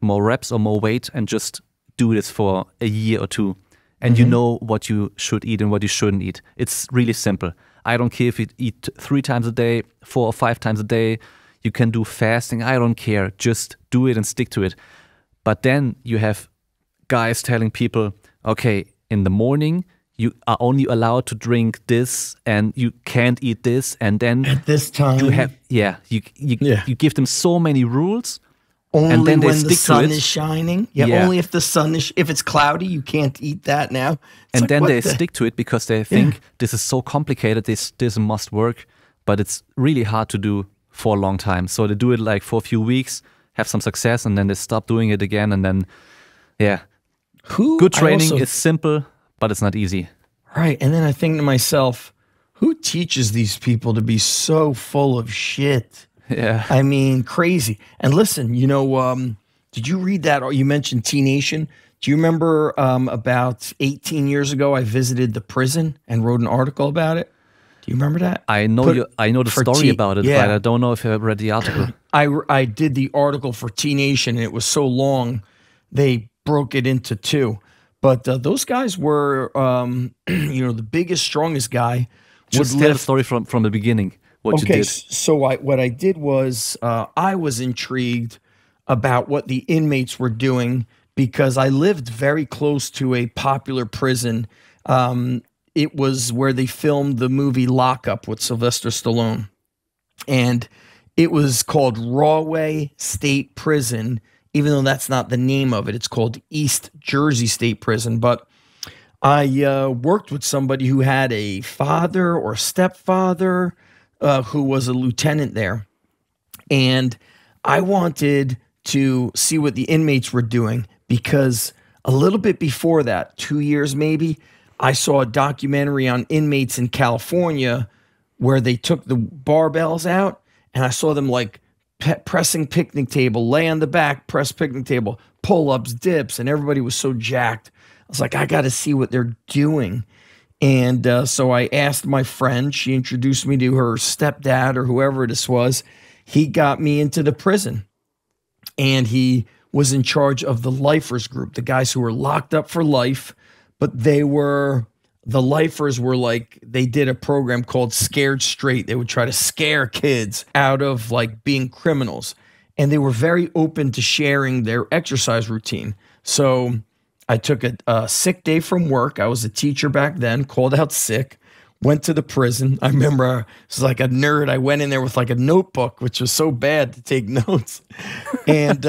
reps or more weight, and just do this for a year or 2. And you know what you should eat and what you shouldn't eat. It's really simple. I don't care if you eat 3 times a day, 4 or 5 times a day. You can do fasting. I don't care. Just do it and stick to it. But then you have guys telling people, okay, in the morning, you are only allowed to drink this and you can't eat this. And then at this time, you give them so many rules. Only and then when they the stick sun to it. is shining. Only if the sun is. If it's cloudy, you can't eat that now. And then they stick to it because they think this is so complicated. This must work, but it's really hard to do for a long time. So they do it for a few weeks, have some success, and then they stop doing it again. And then, good training is simple, but it's not easy. Right. And then I think to myself, who teaches these people to be so full of shit? Yeah. I mean, crazy. And listen, did you read that? Or you mentioned Tenation. Do you remember about 18 years ago, I visited the prison and wrote an article about it? Do you remember that? I know the story about it, but I don't know if you read the article. I did the article for Tenation, and it was so long, they broke it into 2. But those guys were, the biggest, strongest guy. Just tell the story from the beginning. What you did. So what I did was I was intrigued about what the inmates were doing because I lived very close to a popular prison. It was where they filmed the movie Lockup with Sylvester Stallone. And it was called Rahway State Prison, even though that's not the name of it. It's called East Jersey State Prison. But I worked with somebody who had a father or stepfather who was a lieutenant there. And I wanted to see what the inmates were doing because a little bit before that, 2 years maybe, I saw a documentary on inmates in California where they took the barbells out and I saw them like pressing picnic table, lay on the back, press picnic table, pull-ups, dips, and everybody was so jacked. I was like, I got to see what they're doing. And so I asked my friend, she introduced me to her stepdad or whoever this was. He got me into the prison and he was in charge of the lifers group, the guys who were locked up for life, but the lifers were like, they did a program called Scared Straight. They would try to scare kids out of like being criminals. And they were very open to sharing their exercise routine. So I took a sick day from work. I was a teacher back then, called out sick, went to the prison. I remember I was like a nerd. I went in there with like a notebook, which was so bad to take notes. And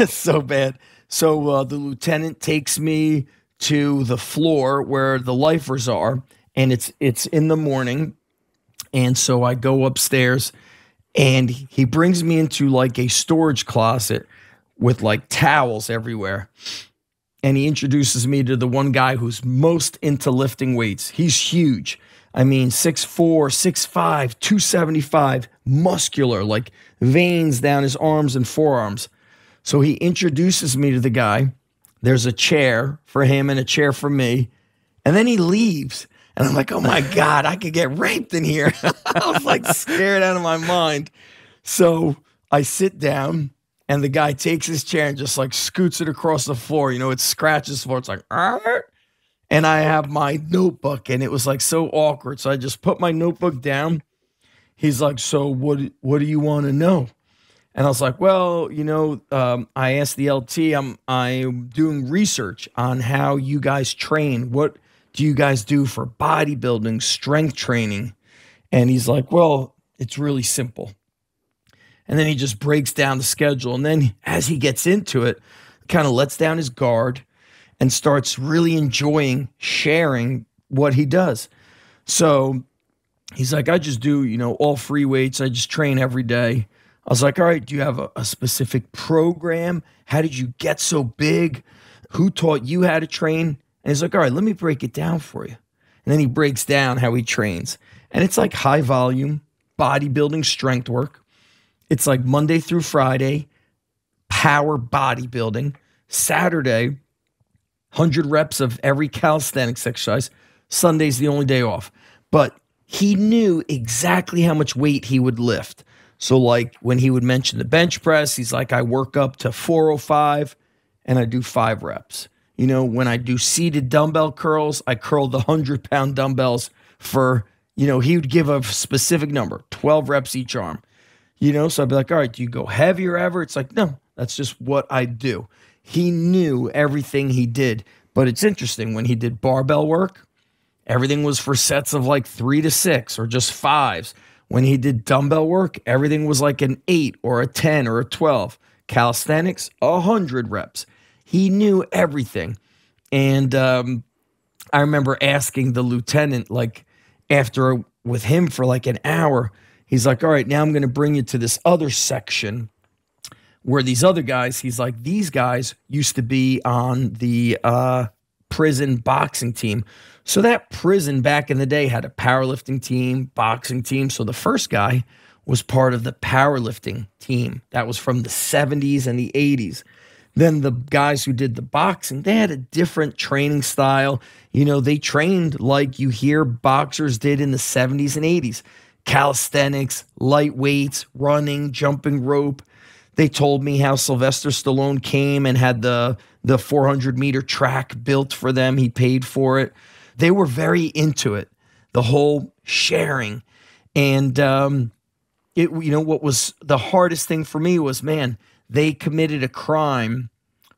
so bad. So the lieutenant takes me to the floor where the lifers are, and it's in the morning. And so I go upstairs and he brings me into like a storage closet with like towels everywhere. And he introduces me to the one guy who's most into lifting weights. He's huge. I mean, 6'4", 6'5", 275, muscular, like veins down his arms and forearms. So he introduces me to the guy. There's a chair for him and a chair for me. And then he leaves. And I'm like, oh my God, I could get raped in here. I was like scared out of my mind. So I sit down and the guy takes his chair and just like scoots it across the floor. You know, it scratches the floor. It's like, arr! And I have my notebook and it was like so awkward. So I just put my notebook down. He's like, so what do you want to know? And I was like, well, you know, I asked the LT, I'm doing research on how you guys train. What do you guys do for bodybuilding, strength training? And he's like, well, it's really simple. And then he just breaks down the schedule. And then as he gets into it, kind of lets down his guard and starts really enjoying sharing what he does. So he's like, I just do, you know, all free weights. I just train every day. I was like, all right, do you have a specific program? How did you get so big? Who taught you how to train? And he's like, all right, let me break it down for you. And then he breaks down how he trains. And it's like high volume, bodybuilding strength work. It's like Monday through Friday, power bodybuilding. Saturday, 100 reps of every calisthenics exercise. Sunday's the only day off. But he knew exactly how much weight he would lift. So like when he would mention the bench press, he's like, I work up to 405 and I do 5 reps. You know, when I do seated dumbbell curls, I curl the 100-pound dumbbells for, you know, he would give a specific number, 12 reps each arm. You know, so I'd be like, all right, do you go heavier ever? It's like, no, that's just what I do. He knew everything he did. But it's interesting, when he did barbell work, everything was for sets of like 3 to 6 or just 5s. When he did dumbbell work, everything was like an 8 or a 10 or a 12. Calisthenics, 100 reps. He knew everything. And I remember asking the lieutenant, like after with him for like an hour, he's like, all right, now I'm going to bring you to this other section where these other guys, he's like, these guys used to be on the prison boxing team. So that prison back in the day had a powerlifting team, boxing team. So the first guy was part of the powerlifting team. That was from the 70s and the 80s. Then the guys who did the boxing, they had a different training style. You know, they trained like you hear boxers did in the 70s and 80s. Calisthenics, light weights, running, jumping rope. They told me how Sylvester Stallone came and had the 400-meter track built for them. He paid for it. They were very into it, the whole sharing. And, you know, what was the hardest thing for me was, man, they committed a crime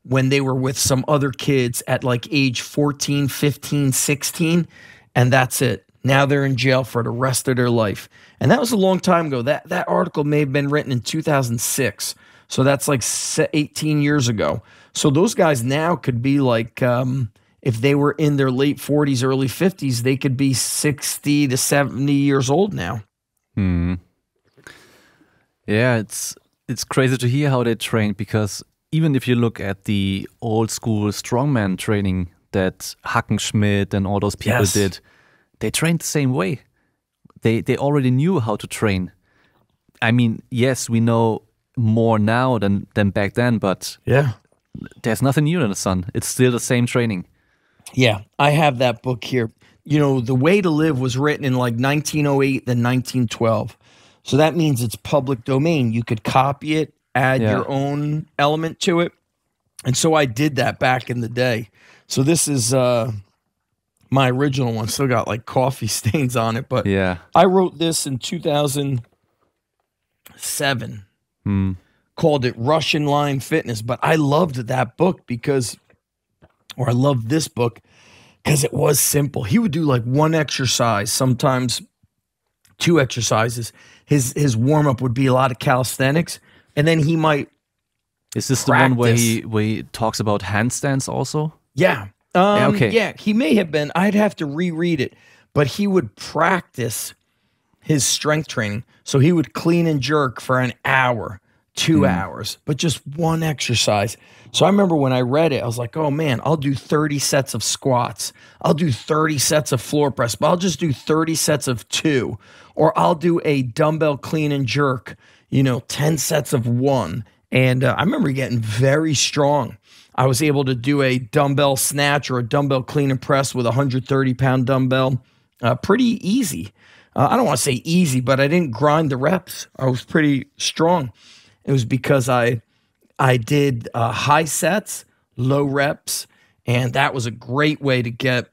when they were with some other kids at like age 14, 15, 16, and that's it. Now they're in jail for the rest of their life. And that was a long time ago. That article may have been written in 2006. So that's like 18 years ago. So those guys now could be like if they were in their late 40s, early 50s, they could be 60 to 70 years old now. Yeah, it's crazy to hear how they train, because even if you look at the old school strongman training that Hackenschmidt and all those people did, they trained the same way. They already knew how to train. I mean, yes, we know more now than back then, but there's nothing new in the sun. It's still the same training. Yeah, I have that book here. You know, The Way to Live was written in like 1908, then 1912. So that means it's public domain. You could copy it, add your own element to it. And so I did that back in the day. So this is my original one. Still got like coffee stains on it. But I wrote this in 2007. Called it Russian Line Fitness. But I loved that book because, or I loved this book because it was simple. He would do like one exercise, sometimes two exercises. His warm-up would be a lot of calisthenics. And then he might Is this the one where he talks about handstands also? Yeah. Okay. Yeah, he may have been. I'd have to reread it. But he would practice his strength training. So he would clean and jerk for an hour, 2 hours, but just one exercise. So I remember when I read it, I was like, oh man, I'll do 30 sets of squats. I'll do 30 sets of floor press, but I'll just do 30 sets of 2. Or I'll do a dumbbell clean and jerk, 10 sets of 1. And I remember getting very strong. I was able to do a dumbbell snatch or a dumbbell clean and press with a 130-pound dumbbell. Pretty easy. I don't want to say easy, but I didn't grind the reps. I was pretty strong. It was because I did high sets, low reps, and that was a great way to get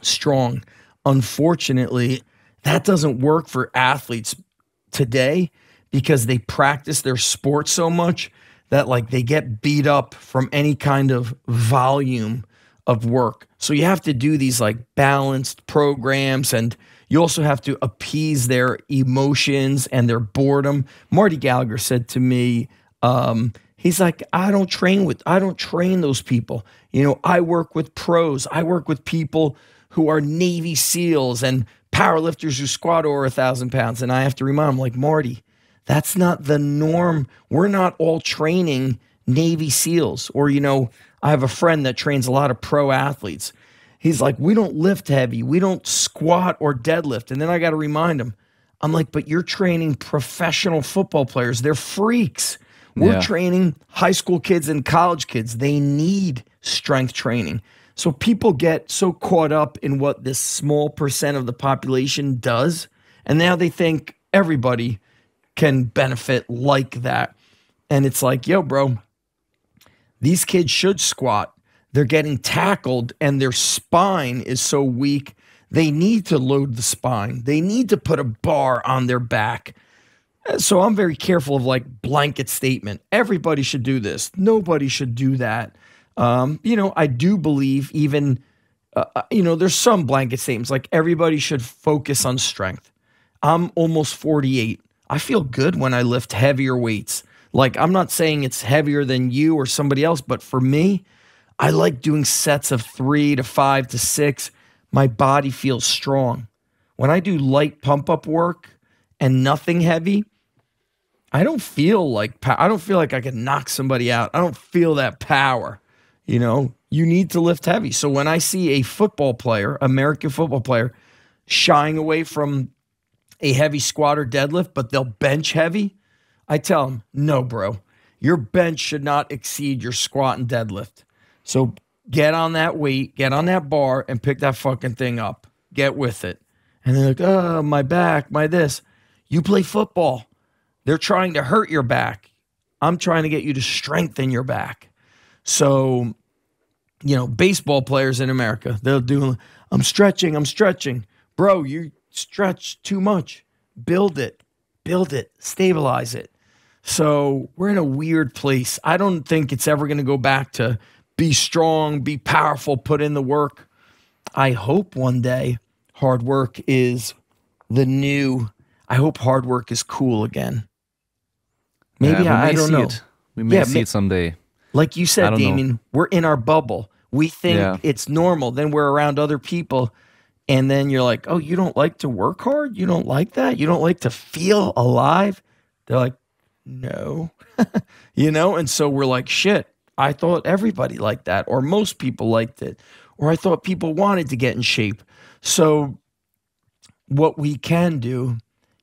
strong. Unfortunately, that doesn't work for athletes today because they practice their sport so much that like they get beat up from any kind of volume of work. So you have to do these like balanced programs, and you also have to appease their emotions and their boredom. Marty Gallagher said to me, he's like, I don't train those people. I work with pros. I work with people who are Navy SEALs and powerlifters who squat over 1,000 pounds. And I have to remind him, like, Marty, that's not the norm. We're not all training Navy SEALs. Or, I have a friend that trains a lot of pro athletes. He's like, we don't lift heavy. We don't squat or deadlift. And then I got to remind him, I'm like, but you're training professional football players. They're freaks. We're training high school kids and college kids. They need strength training. So people get so caught up in what this small percent of the population does. And now they think everybody can benefit like that. And it's like, yo, bro, these kids should squat. They're getting tackled and their spine is so weak. They need to load the spine. They need to put a bar on their back. So I'm very careful of like blanket statement. Everybody should do this. Nobody should do that. I do believe even, there's some blanket statements like everybody should focus on strength. I'm almost 48. I feel good when I lift heavier weights. Like, I'm not saying it's heavier than you or somebody else, but for me, I like doing sets of 3 to 5 to 6. My body feels strong. When I do light pump-up work and nothing heavy, I don't feel like I can knock somebody out. I don't feel that power. You need to lift heavy. So when I see a football player, American football player, shying away from a heavy squat or deadlift, but they'll bench heavy, I tell them, no, bro, your bench should not exceed your squat and deadlift. So get on that weight, get on that bar, and pick that fucking thing up. Get with it. And they're like, oh, my back, my this. You play football. They're trying to hurt your back. I'm trying to get you to strengthen your back. So, baseball players in America, they'll do, I'm stretching. Bro, you stretch too much. Build it, stabilize it. So we're in a weird place. I don't think it's ever going to go back to be strong, be powerful, put in the work. I hope one day hard work is the new, I hope hard work is cool again. Maybe I don't know. We may see it someday. Like you said, Damien, we're in our bubble. We think Yeah. it's normal. Then we're around other people, and then you're like, oh, you don't like to work hard? You don't like that? You don't like to feel alive? They're like, no. And so we're like, shit, I thought everybody liked that, or most people liked it, or I thought people wanted to get in shape. So what we can do,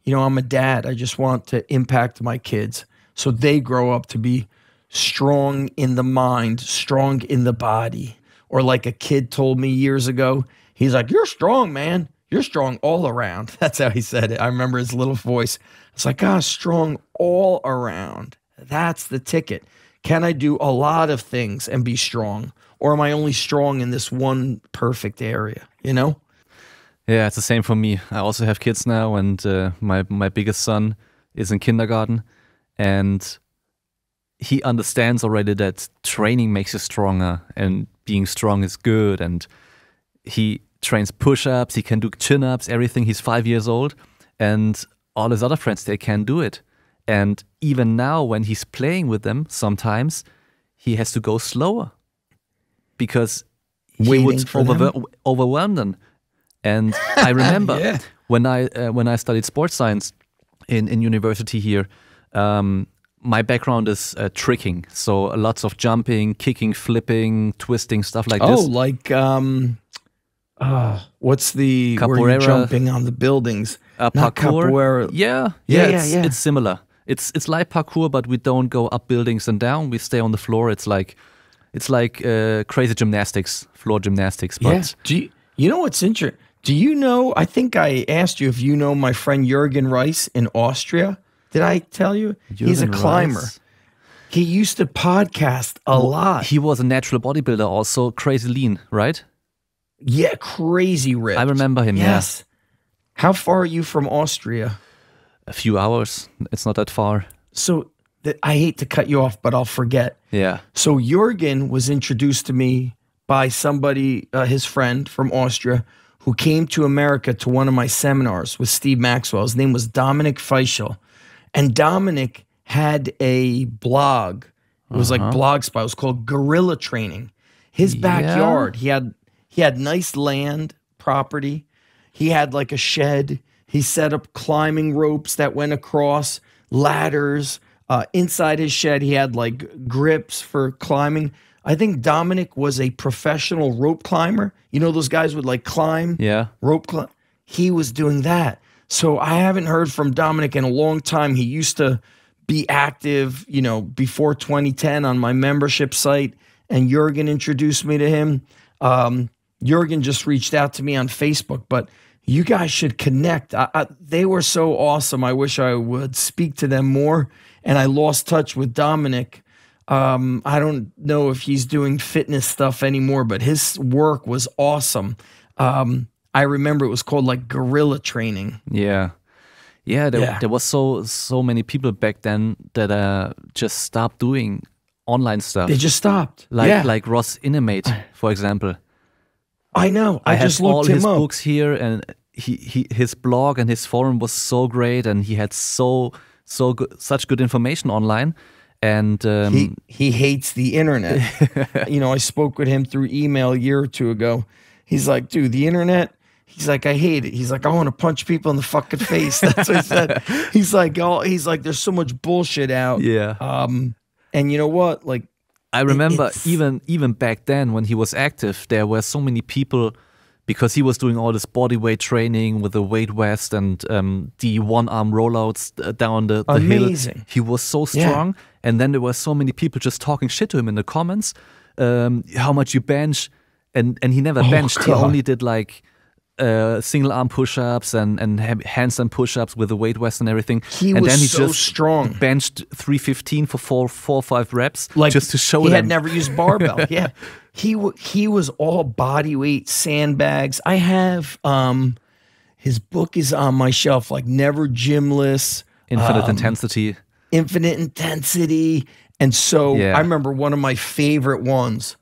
I'm a dad. I just want to impact my kids so they grow up to be strong in the mind, strong in the body. Or like a kid told me years ago, he's like, you're strong, man. You're strong all around. That's how he said it. I remember his little voice. It's like, strong all around. That's the ticket. Can I do a lot of things and be strong? Or am I only strong in this one perfect area, Yeah, it's the same for me. I also have kids now, and my biggest son is in kindergarten, and he understands already that training makes you stronger, and being strong is good, and he trains push-ups, he can do chin-ups, everything. He's 5 years old, and all his other friends, they can do it. And even now, when he's playing with them, sometimes he has to go slower because he would overwhelm them. And I remember when I studied sports science in university here, my background is tricking. So lots of jumping, kicking, flipping, twisting, stuff like this. Oh, like, what's the, Capoeira, where you're jumping on the buildings? Not parkour. Capoeira. Yeah. It's similar. It's like parkour, but we don't go up buildings and down. We stay on the floor. It's like crazy gymnastics, floor gymnastics. But do you know what's interesting? Do you know, I think I asked you if you know my friend Jürgen Reis in Austria. Did I tell you? He's a climber. Reis. He used to podcast a lot. He was a natural bodybuilder, also crazy lean, right? Yeah, crazy ripped. I remember him, yes. How far are you from Austria? A few hours. It's not that far. So I hate to cut you off, but I'll forget. Yeah. So Jürgen was introduced to me by somebody, his friend from Austria, who came to America to one of my seminars with Steve Maxwell. His name was Dominic Feischl. And Dominic had a blog. It was like Blogspot. It was called Guerrilla Training. His backyard, he had nice land, property. He had like a shed. He set up climbing ropes that went across, ladders. Inside his shed, he had like grips for climbing. I think Dominic was a professional rope climber. You know those guys would like climb? Yeah. Rope climb. He was doing that. So I haven't heard from Dominic in a long time. He used to be active, before 2010 on my membership site, and Jürgen introduced me to him. Jürgen just reached out to me on Facebook, but you guys should connect. They were so awesome. I wish I would speak to them more, and I lost touch with Dominic. I don't know if he's doing fitness stuff anymore, but his work was awesome. I remember it was called like Guerrilla Training. Yeah. There was so many people back then that just stopped doing online stuff. They just stopped. Like Ross Inate, for example. I know. I just have looked him all his up. books here, and his blog and his forum was so great, and he had such good information online. And he hates the internet. I spoke with him through email a year or two ago. He's like, dude, the internet. He's like, I hate it. He's like, I want to punch people in the fucking face. That's what he said. He's like, there's so much bullshit out. Yeah. And you know what? Like, I remember even back then when he was active, there were so many people, because he was doing all this bodyweight training with the weight vest and the one-arm rollouts down the amazing hill. He was so strong. Yeah. And then there were so many people just talking shit to him in the comments. How much you bench. And he never benched. God. He only did like single arm push-ups and handstand push-ups with the weight vest and everything. He was so strong. Benched 315 for four or 5 reps, like, just to show he them. Had never used barbell. Yeah, he was all body weight, sandbags. I have his book is on my shelf, like Never Gymless, Infinite Intensity. Infinite Intensity. And so I remember one of my favorite ones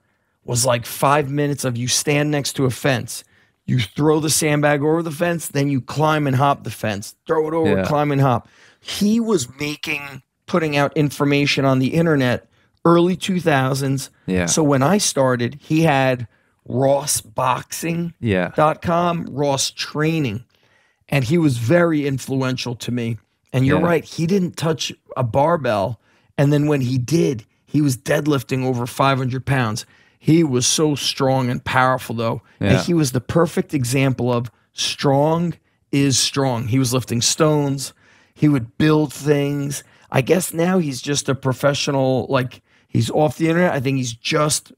was like 5 minutes of you stand next to a fence. You throw the sandbag over the fence, then you climb and hop the fence. Throw it over, climb and hop. He was putting out information on the internet early 2000s. Yeah. So when I started, he had rossboxing.com, Ross Training, and he was very influential to me. And you're right, he didn't touch a barbell. And then when he did, he was deadlifting over 500 pounds. He was so strong and powerful, though. Yeah. And he was the perfect example of strong is strong. He was lifting stones. He would build things. I guess now he's just a professional, like he's off the internet. I think he's just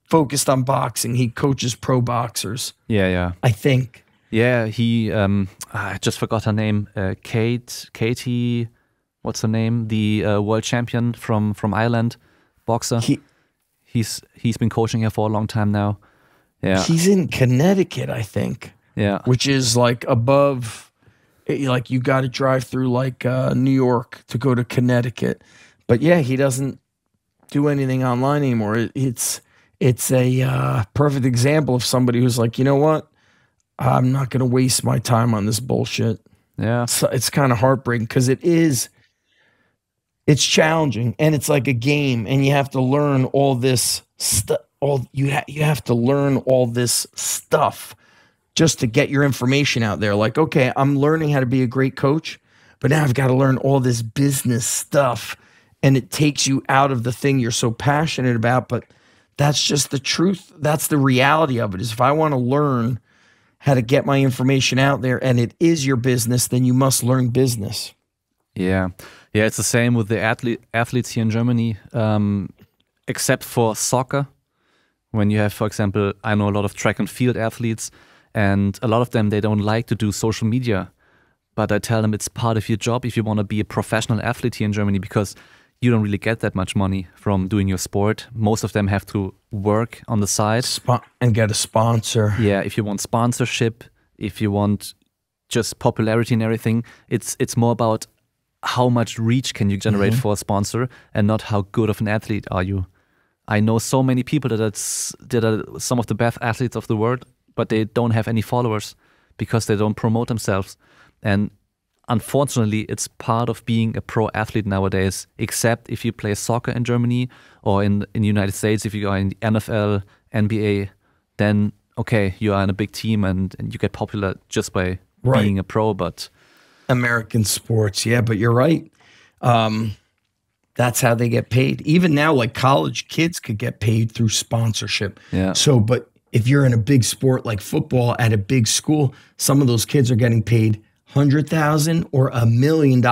focused on boxing. He coaches pro boxers. Yeah. I think. Yeah, he, I just forgot her name. Katie, what's her name? The world champion from Ireland, boxer. He's been coaching her for a long time now. Yeah. He's in Connecticut, I think. Yeah. Which is like above, like you got to drive through like New York to go to Connecticut. But yeah, he doesn't do anything online anymore. It's a perfect example of somebody who's like, you know what? I'm not going to waste my time on this bullshit. Yeah. So it's kind of heartbreaking because it's challenging and it's like a game and you have to learn all this stuff. You have to learn all this stuff just to get your information out there. Like, okay, I'm learning how to be a great coach, but now I've got to learn all this business stuff and it takes you out of the thing you're so passionate about. But that's just the truth. That's the reality of it is if I want to learn how to get my information out there and it is your business, then you must learn business. Yeah. Yeah, it's the same with the athletes here in Germany, except for soccer. When you have, for example, I know a lot of track and field athletes, and a lot of them, they don't like to do social media. But I tell them it's part of your job if you want to be a professional athlete here in Germany, because you don't really get that much money from doing your sport. Most of them have to work on the side. And get a sponsor. Yeah, if you want sponsorship, if you want just popularity and everything, it's more about how much reach can you generate for a sponsor and not how good of an athlete are you. I know so many people that are some of the best athletes of the world, but they don't have any followers because they don't promote themselves. And unfortunately, it's part of being a pro athlete nowadays, except if you play soccer in Germany or in the United States, if you are in the NFL, NBA, then okay, you are in a big team and you get popular just by being a pro. But American sports, yeah, but you're right. That's how they get paid. Even now, like college kids could get paid through sponsorship. Yeah. So, but if you're in a big sport like football at a big school, some of those kids are getting paid $100,000 or $1 million.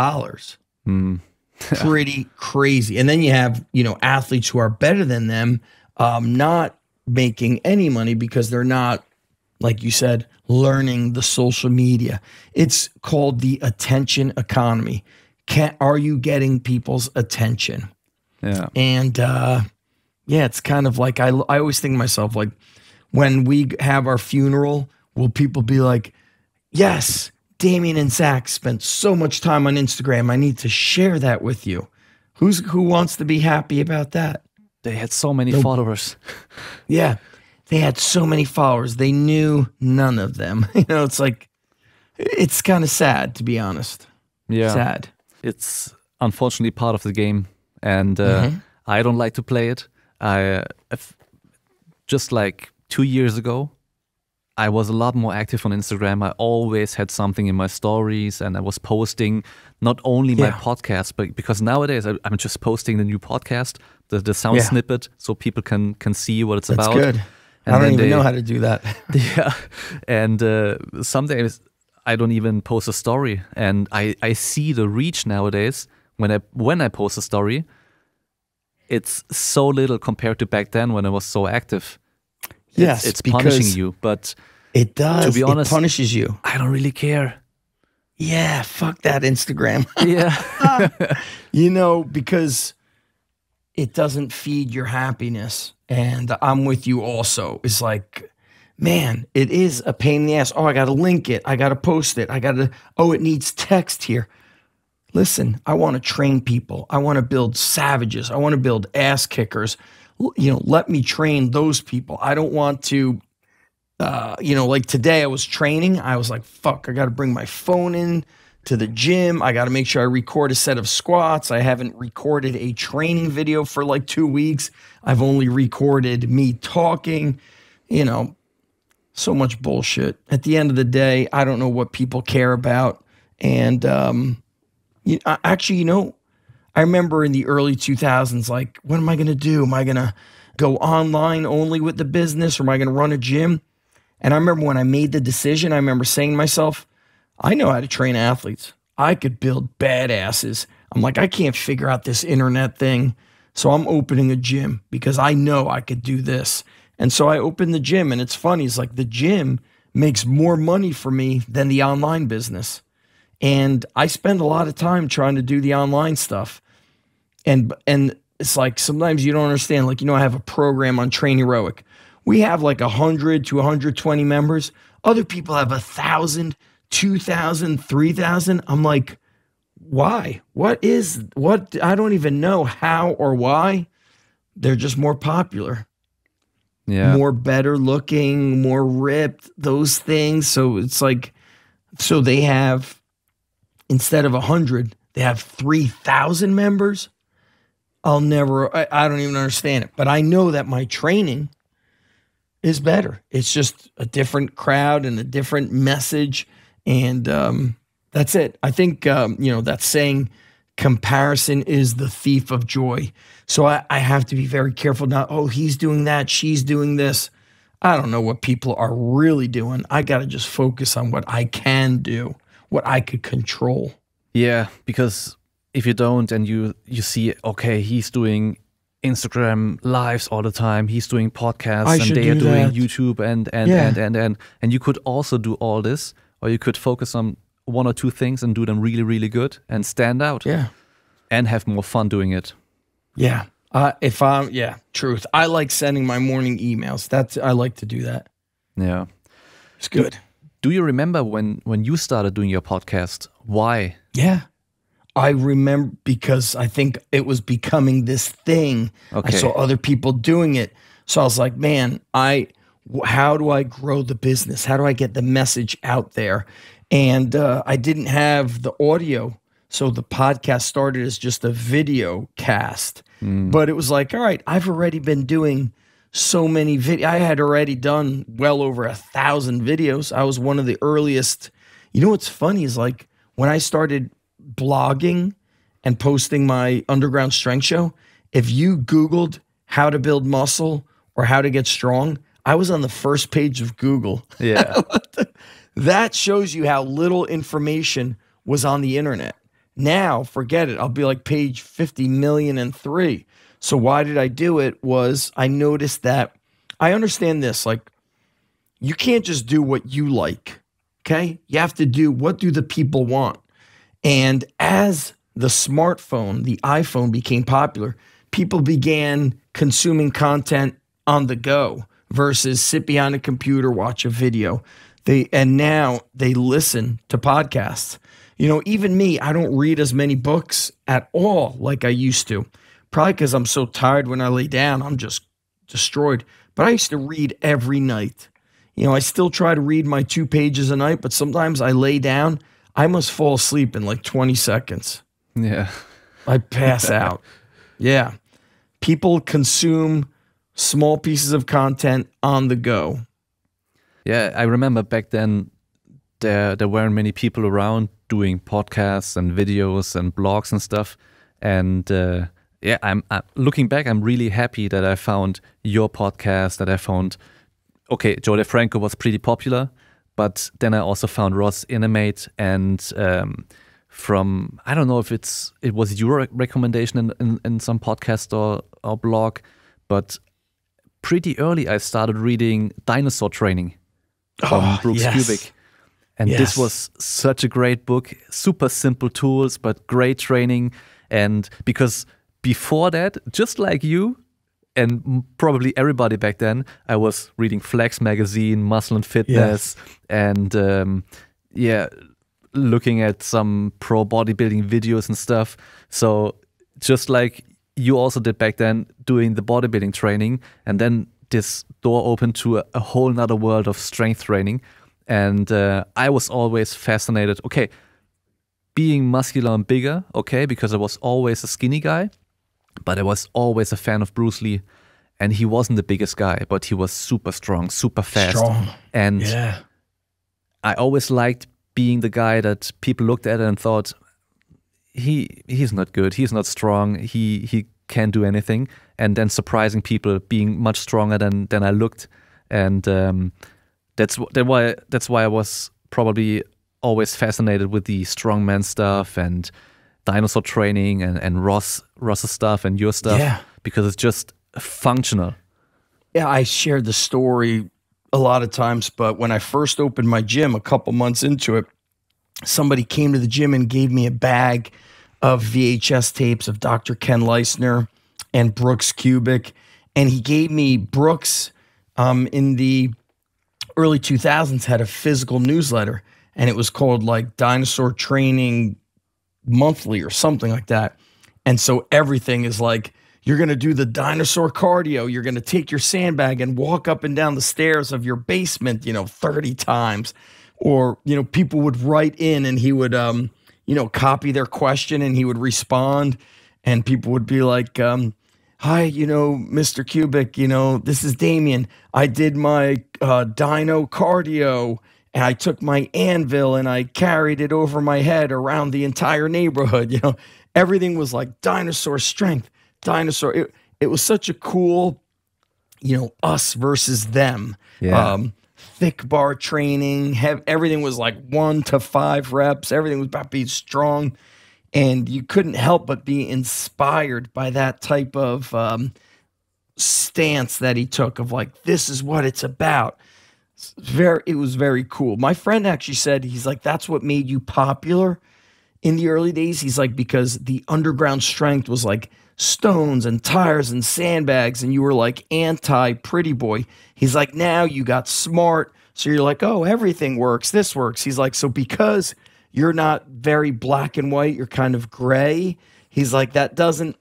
Pretty crazy. And then you have, athletes who are better than them, not making any money because they're not, like you said, learning the social media. It's called the attention economy. Are you getting people's attention? Yeah. And it's kind of like I always think to myself, like when we have our funeral, will people be like, yes, Damien and Zach spent so much time on Instagram. I need to share that with you. Who wants to be happy about that? They had so many followers. Yeah. They had so many followers. They knew none of them. It's like, it's kind of sad, to be honest. Yeah. Sad. It's unfortunately part of the game. And I don't like to play it. Just like 2 years ago, I was a lot more active on Instagram. I always had something in my stories and I was posting not only my podcast, but because nowadays I'm just posting the new podcast, the sound snippet, so people can see what it's about. That's good. And I don't even know how to do that. Yeah. And some days I don't even post a story. And I see the reach nowadays when I post a story. It's so little compared to back then when I was so active. Yes, it's punishing you, but it does. To be honest, it punishes you. I don't really care. Yeah, fuck that Instagram. Yeah. Because it doesn't feed your happiness. And I'm with you also. It's like, man, it is a pain in the ass. Oh, I got to link it. I got to post it. It needs text here. Listen, I want to train people. I want to build savages. I want to build ass kickers. Let me train those people. I don't want to, like today I was training. I was like, fuck, I got to bring my phone in to the gym. I got to make sure I record a set of squats. I haven't recorded a training video for like 2 weeks. I've only recorded me talking, so much bullshit. At the end of the day, I don't know what people care about. And I remember in the early 2000s, like, what am I going to do? Am I going to go online only with the business, or am I going to run a gym? And I remember when I made the decision, I remember saying to myself, I know how to train athletes. I could build badasses. I'm like, I can't figure out this internet thing. So I'm opening a gym because I know I could do this. And so I opened the gym, and it's funny. It's like the gym makes more money for me than the online business. And I spend a lot of time trying to do the online stuff. And it's like, sometimes you don't understand. Like, I have a program on Train Heroic. We have like 100 to 120 members. Other people have 1,000, 2,000, 3,000. I'm like, why? What? I don't even know how or why. They're just more popular. Yeah. More better looking, more ripped, those things. So it's like, so they have, instead of 100, they have 3,000 members. I don't even understand it. But I know that my training is better. It's just a different crowd and a different message. And that's it. I think, that saying, comparison is the thief of joy. So I have to be very careful now. Oh, he's doing that. She's doing this. I don't know what people are really doing. I got to just focus on what I can do, what I could control. Yeah, because if you don't and you see, okay, he's doing Instagram lives all the time, he's doing podcasts, and they are doing YouTube and you could also do all this, or you could focus on one or two things and do them really, really good and stand out. Yeah. And have more fun doing it. Yeah. Truth. I like sending my morning emails. I like to do that. Yeah. It's good. Do you remember when you started doing your podcast? Why? Yeah. I remember because I think it was becoming this thing. Okay. I saw other people doing it. So I was like, man, how do I grow the business? How do I get the message out there? And I didn't have the audio. So the podcast started as just a video cast. But it was like, all right, I've already been doing so many videos. I had already done well over 1,000 videos. I was one of the earliest. You know what's funny is, like, when I started blogging and posting my underground strength show, if you Googled how to build muscle or how to get strong, I was on the first page of Google. Yeah. That shows you how little information was on the internet. Now, forget it. I'll be like page 50,000,003. So why did I do it? Was I noticed that I understand this. Like, you can't just do what you like, okay? You have to do, what do the people want? And as the smartphone, the iPhone, became popular, people began consuming content on the go versus sit behind a computer, watch a video. And now they listen to podcasts. Even me, I don't read as many books at all like I used to. Probably because I'm so tired when I lay down, I'm just destroyed. But I used to read every night. I still try to read my 2 pages a night, but sometimes I lay down, I must fall asleep in like 20 seconds. Yeah. I pass out. Yeah. People consume small pieces of content on the go. Yeah, I remember back then there weren't many people around doing podcasts and videos and blogs and stuff. And I'm looking back, I'm really happy that I found your podcast, that I found, okay, Joe DeFranco was pretty popular, but then I also found Ross Inate, and from, I don't know if it was your recommendation in some podcast or blog, but pretty early I started reading Dinosaur Training from Brooks Kubik. And this was such a great book, super simple tools, but great training. And because before that, just like you, and probably everybody back then, I was reading Flex magazine, Muscle and Fitness, and looking at some pro bodybuilding videos and stuff. So just like you also did back then, doing the bodybuilding training, and then this door opened to a whole nother world of strength training. And I was always fascinated. Okay, being muscular and bigger, okay, because I was always a skinny guy, but I was always a fan of Bruce Lee. And he wasn't the biggest guy, but he was super strong, super fast. And I always liked being the guy that people looked at and thought, he's not good, he's not strong, he can't do anything. And then surprising people being much stronger than I looked. And that's why I was probably always fascinated with the strongman stuff and dinosaur training and Ross's stuff and your stuff, because it's just functional. Yeah, I shared the story a lot of times, but when I first opened my gym a couple months into it, somebody came to the gym and gave me a bag of VHS tapes of Dr. Ken Leisner and Brooks Kubik, and he gave me Brooks in the early 2000s had a physical newsletter, and it was called like Dinosaur Training Monthly or something like that. And so everything is like, you're going to do the dinosaur cardio. You're going to take your sandbag and walk up and down the stairs of your basement, 30 times. Or, people would write in and he would, copy their question and he would respond. And people would be like, hi, Mr. Kubik, this is Damien. I did my dino cardio and I took my anvil and I carried it over my head around the entire neighborhood. Everything was like dinosaur strength. Dinosaur. It was such a cool, us versus them. Yeah. Thick bar training. Everything was like 1 to 5 reps. Everything was about being strong, and you couldn't help but be inspired by that type of stance that he took of like, this is what it's about. It was very cool. My friend actually said, he's like, that's what made you popular in the early days. He's like, because the underground strength was like stones and tires and sandbags, and you were like anti-pretty boy. He's like, now you got smart, so you're like, oh, everything works, this works. He's like, so because you're not very black and white, you're kind of gray, he's like, that doesn't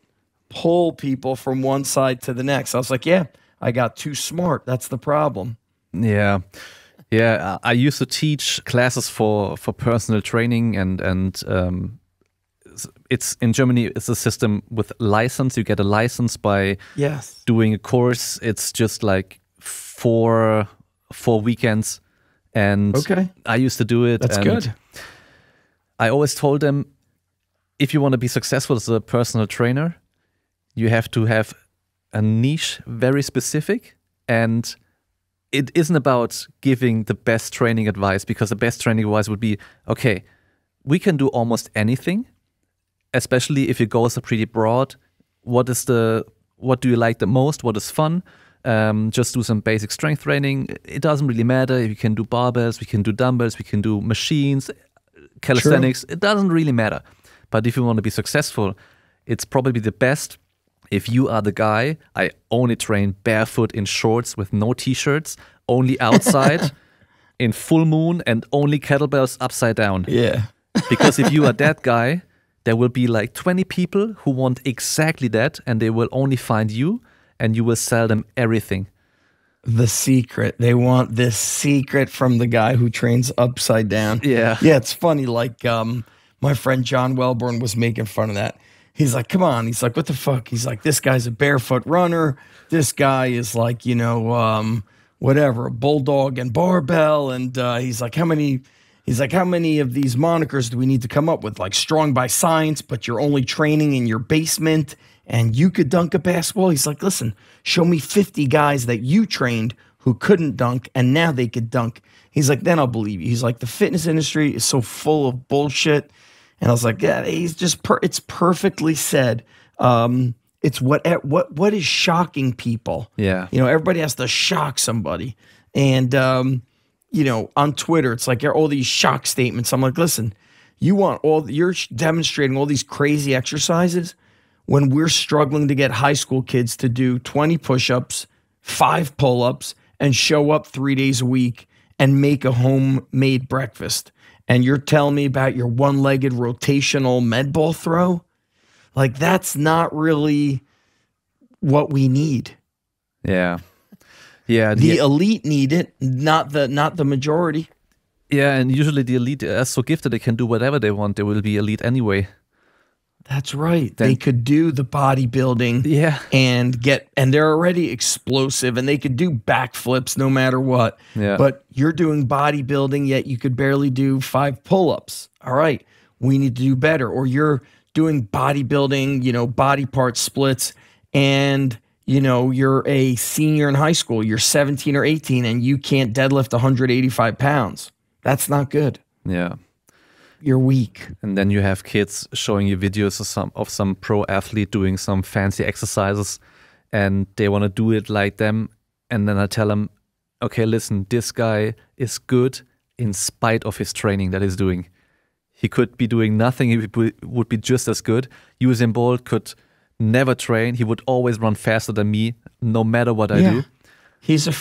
pull people from one side to the next. I was like, yeah, I got too smart, that's the problem. Yeah. I used to teach classes for personal training, and it's in Germany. It's a system with license. You get a license by doing a course. It's just like four weekends, and I used to do it. That's good. I always told them, if you want to be successful as a personal trainer, you have to have a niche very specific, and it isn't about giving the best training advice, because the best training advice would be, okay, we can do almost anything, especially if it goes pretty broad. What do you like the most? What is fun? Just do some basic strength training. It doesn't really matter if you can do barbells, we can do dumbbells, we can do machines, calisthenics. It doesn't really matter. But if you want to be successful, it's probably the best if you are the guy, I only train barefoot in shorts with no t-shirts, only outside in full moon, and only kettlebells upside down. Yeah. Because if you are that guy, there will be like 20 people who want exactly that, and they will only find you, and you will sell them everything. The secret. They want this secret from the guy who trains upside down. Yeah. Yeah, it's funny. Like my friend John Welborn was making fun of that. He's like, come on. He's like, what the fuck? He's like, this guy's a barefoot runner. This guy is like, whatever, a bulldog and barbell. And he's like, how many of these monikers do we need to come up with? Like strong by science, but you're only training in your basement and you could dunk a basketball. He's like, listen, show me 50 guys that you trained who couldn't dunk and now they could dunk. He's like, then I'll believe you. He's like, the fitness industry is so full of bullshit. And I was like, yeah, he's just, it's perfectly said. It's what is shocking people. Yeah. Everybody has to shock somebody. And, on Twitter, it's like all these shock statements. I'm like, listen, you're demonstrating all these crazy exercises when we're struggling to get high school kids to do 20 push-ups, 5 pull-ups, and show up 3 days a week and make a homemade breakfast. And you're telling me about your one-legged rotational med ball throw? Like, that's not really what we need. Yeah. Yeah. The elite need it, not the majority. Yeah, and usually the elite are so gifted they can do whatever they want. They will be elite anyway. That's right. They could do the bodybuilding, and they're already explosive, and they could do backflips no matter what. Yeah. But you're doing bodybuilding, yet you could barely do 5 pull-ups. All right, we need to do better. Or you're doing bodybuilding, body part splits, and you're a senior in high school. You're 17 or 18, and you can't deadlift 185 pounds. That's not good. Yeah. You're weak. And then you have kids showing you videos of some pro athlete doing some fancy exercises, and they want to do it like them. And then I tell them, okay, listen, this guy is good in spite of his training that he's doing. He could be doing nothing. He would be just as good. Usain Bolt could never train. He would always run faster than me, no matter what I do. He's a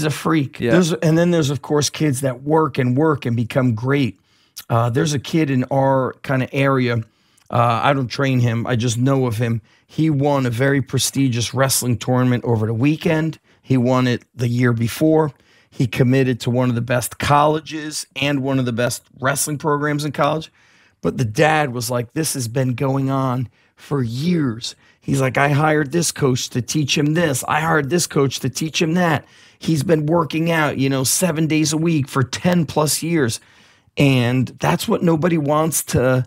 freak. Yeah. And then there's, of course, kids that work and become great. There's a kid in our kind of area. I don't train him. I just know of him. He won a very prestigious wrestling tournament over the weekend. He won it the year before. He committed to one of the best colleges and one of the best wrestling programs in college. But the dad was like, this has been going on for years. He's like, I hired this coach to teach him this. I hired this coach to teach him that. He's been working out, 7 days a week for 10 plus years. And that's what nobody wants to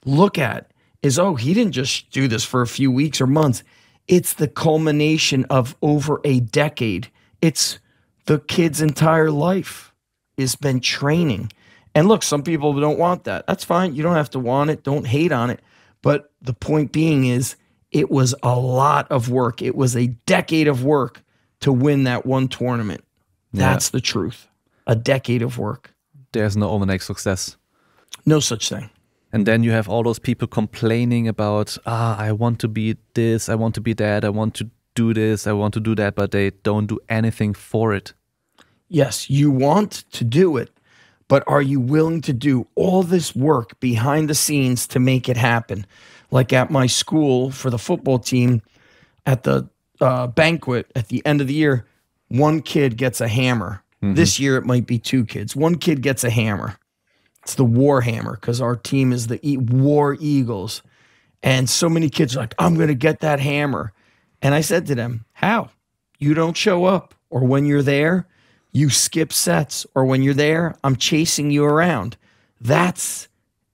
look at is, he didn't just do this for a few weeks or months. It's the culmination of over a decade. It's the kid's entire life has been training. And look, some people don't want that. That's fine. You don't have to want it. Don't hate on it. But the point being is it was a lot of work. It was a decade of work to win that one tournament. That's the truth. A decade of work. There's no overnight success. No such thing. And then you have all those people complaining about, I want to be this, I want to be that, I want to do this, I want to do that, but they don't do anything for it. Yes, you want to do it, but are you willing to do all this work behind the scenes to make it happen? Like at my school for the football team, at the banquet at the end of the year, one kid gets a hammer. Mm-hmm. This year it might be 2 kids. One kid gets a hammer. It's the War Hammer because our team is the War Eagles. And so many kids are like, I'm going to get that hammer. And I said to them, how? You don't show up. Or when you're there, you skip sets. Or when you're there, I'm chasing you around. And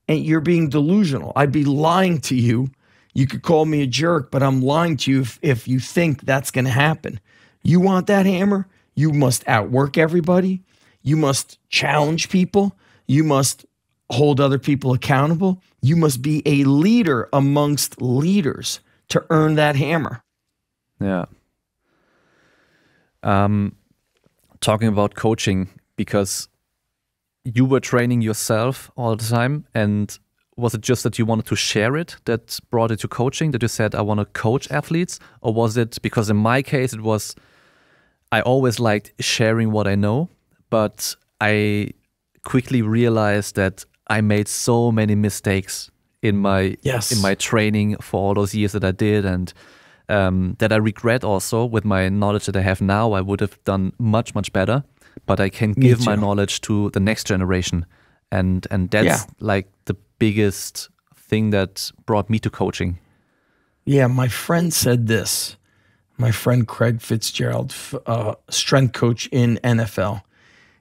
you're being delusional. I'd be lying to you. You could call me a jerk, but I'm lying to you if you think that's going to happen. You want that hammer? You must outwork everybody. You must challenge people. You must hold other people accountable. You must be a leader amongst leaders to earn that hammer. Yeah. Talking about coaching, because you were training yourself all the time, and was it just that you wanted to share it that brought it to coaching, that you said, I want to coach athletes? Or was it, because in my case, it was, I always liked sharing what I know, but I quickly realized that I made so many mistakes in my training for all those years that I did, and that I regret also with my knowledge that I have now. I would have done much, much better, but I can give my knowledge to the next generation. And that's like the biggest thing that brought me to coaching. Yeah, my friend said this. My friend Craig Fitzgerald, strength coach in NFL.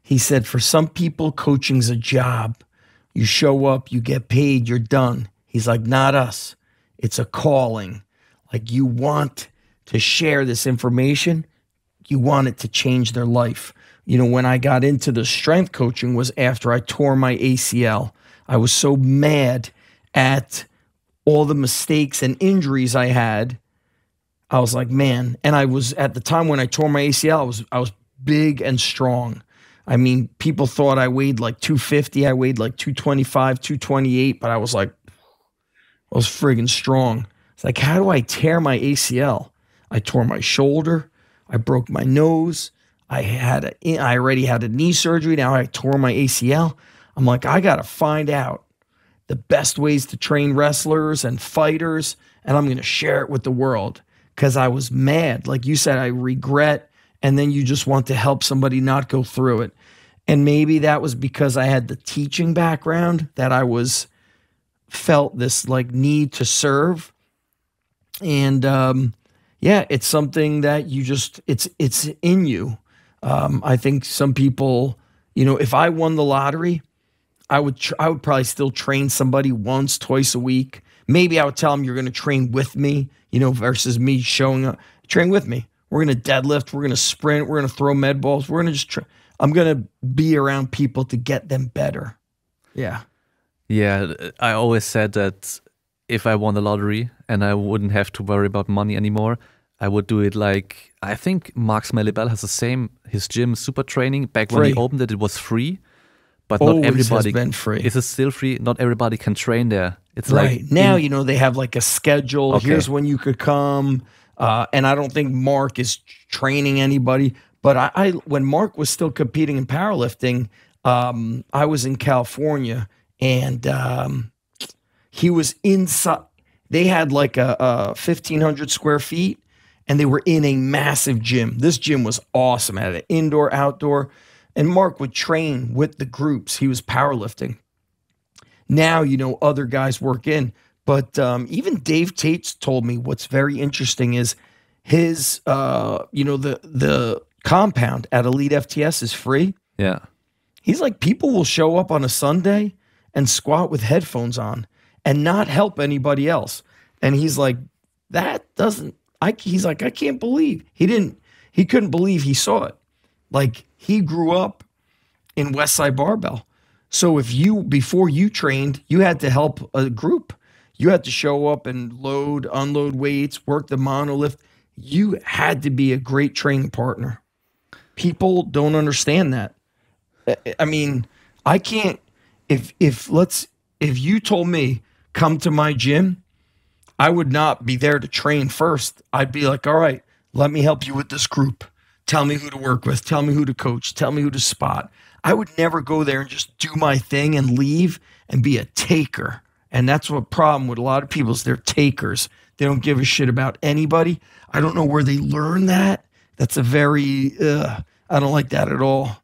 He said, for some people, coaching's a job. You show up, you get paid, you're done. He's like, not us. It's a calling. Like, you want to share this information. You want it to change their life. When I got into the strength coaching was after I tore my ACL. I was so mad at all the mistakes and injuries I had. I was like, man. And I was, at the time when I tore my ACL, I was big and strong. I mean, people thought I weighed like 250. I weighed like 225, 228, but I was friggin' strong. It's like, how do I tear my ACL? I tore my shoulder. I broke my nose. I already had a knee surgery. Now I tore my ACL. I'm like, I got to find out the best ways to train wrestlers and fighters, and I'm going to share it with the world because I was mad. Like you said, I regret, and then you just want to help somebody not go through it. And maybe that was because I had the teaching background, that I felt this like need to serve. And yeah, it's something that you just, it's in you. I think some people, if I won the lottery, I would probably still train somebody once, twice a week. Maybe I would tell them, you're going to train with me, versus me showing up. Train with me. We're going to deadlift. We're going to sprint. We're going to throw med balls. We're going to just I'm going to be around people to get them better. Yeah. Yeah, I always said that if I won the lottery and I wouldn't have to worry about money anymore, I would do it like, I think Mark Smelly-Bell has the same, his gym, Super Training. Back when he opened it, it was free. But not everybody has been free. Is it still free? Not everybody can train there. It's right. like now, they have like a schedule. Okay. Here's when you could come. And I don't think Mark is training anybody. But I when Mark was still competing in powerlifting, I was in California, and he was inside. They had like a 1,500 square feet, and they were in a massive gym. This gym was awesome. It had an indoor, outdoor. And Mark would train with the groups. He was powerlifting. Now, other guys work in. But even Dave Tate's told me what's very interesting is his, the compound at Elite FTS is free. Yeah. He's like, people will show up on a Sunday and squat with headphones on and not help anybody else. And he's like, he's like, I can't believe he couldn't believe he saw it. Like, he grew up in Westside Barbell. So before you trained, you had to help a group. You had to show up and unload weights, work the monolift. You had to be a great training partner. People don't understand that. I mean, I can't, if you told me, come to my gym, I would not be there to train first. I'd be like, all right, let me help you with this group. Tell me who to work with. Tell me who to coach. Tell me who to spot. I would never go there and just do my thing and leave and be a taker. And that's what problem with a lot of people is they're takers. They don't give a shit about anybody. I don't know where they learn that. That's a very, I don't like that at all.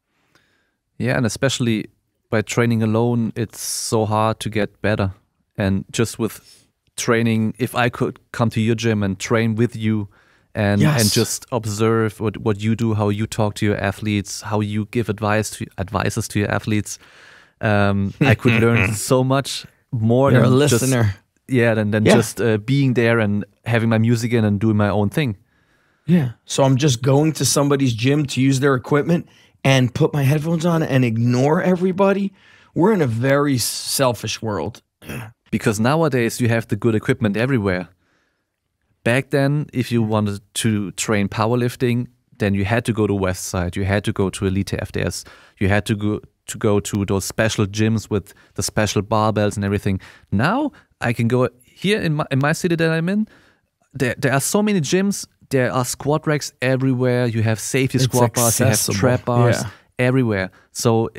Yeah, and especially by training alone, it's so hard to get better. And just with training, if I could come to your gym and train with you, and just observe what you do, how you talk to your athletes, how you give advices to your athletes. I could learn so much more. You're than a listener. Than just being there and having my music in and doing my own thing. Yeah. So I'm just going to somebody's gym to use their equipment and put my headphones on and ignore everybody. We're in a very selfish world. Because nowadays you have the good equipment everywhere. Back then, if you wanted to train powerlifting, then you had to go to Westside, you had to go to Elite FDS, you had to go to those special gyms with the special barbells and everything. Now I can go here in my city that I'm in. There are so many gyms. There are squat racks everywhere. You have safety squat bars, you have trap bars everywhere. So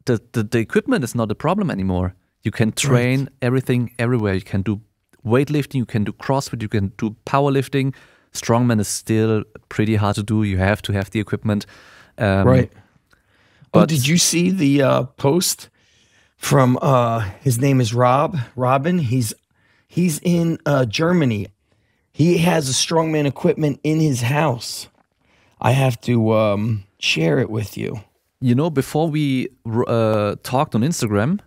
the equipment is not a problem anymore. You can train everything everywhere. You can do weightlifting, you can do CrossFit, you can do powerlifting. Strongman is still pretty hard to do. You have to have the equipment. Right. But did you see the post from his name is Robin? He's in Germany. He has a Strongman equipment in his house. I have to share it with you. Before we talked on Instagram,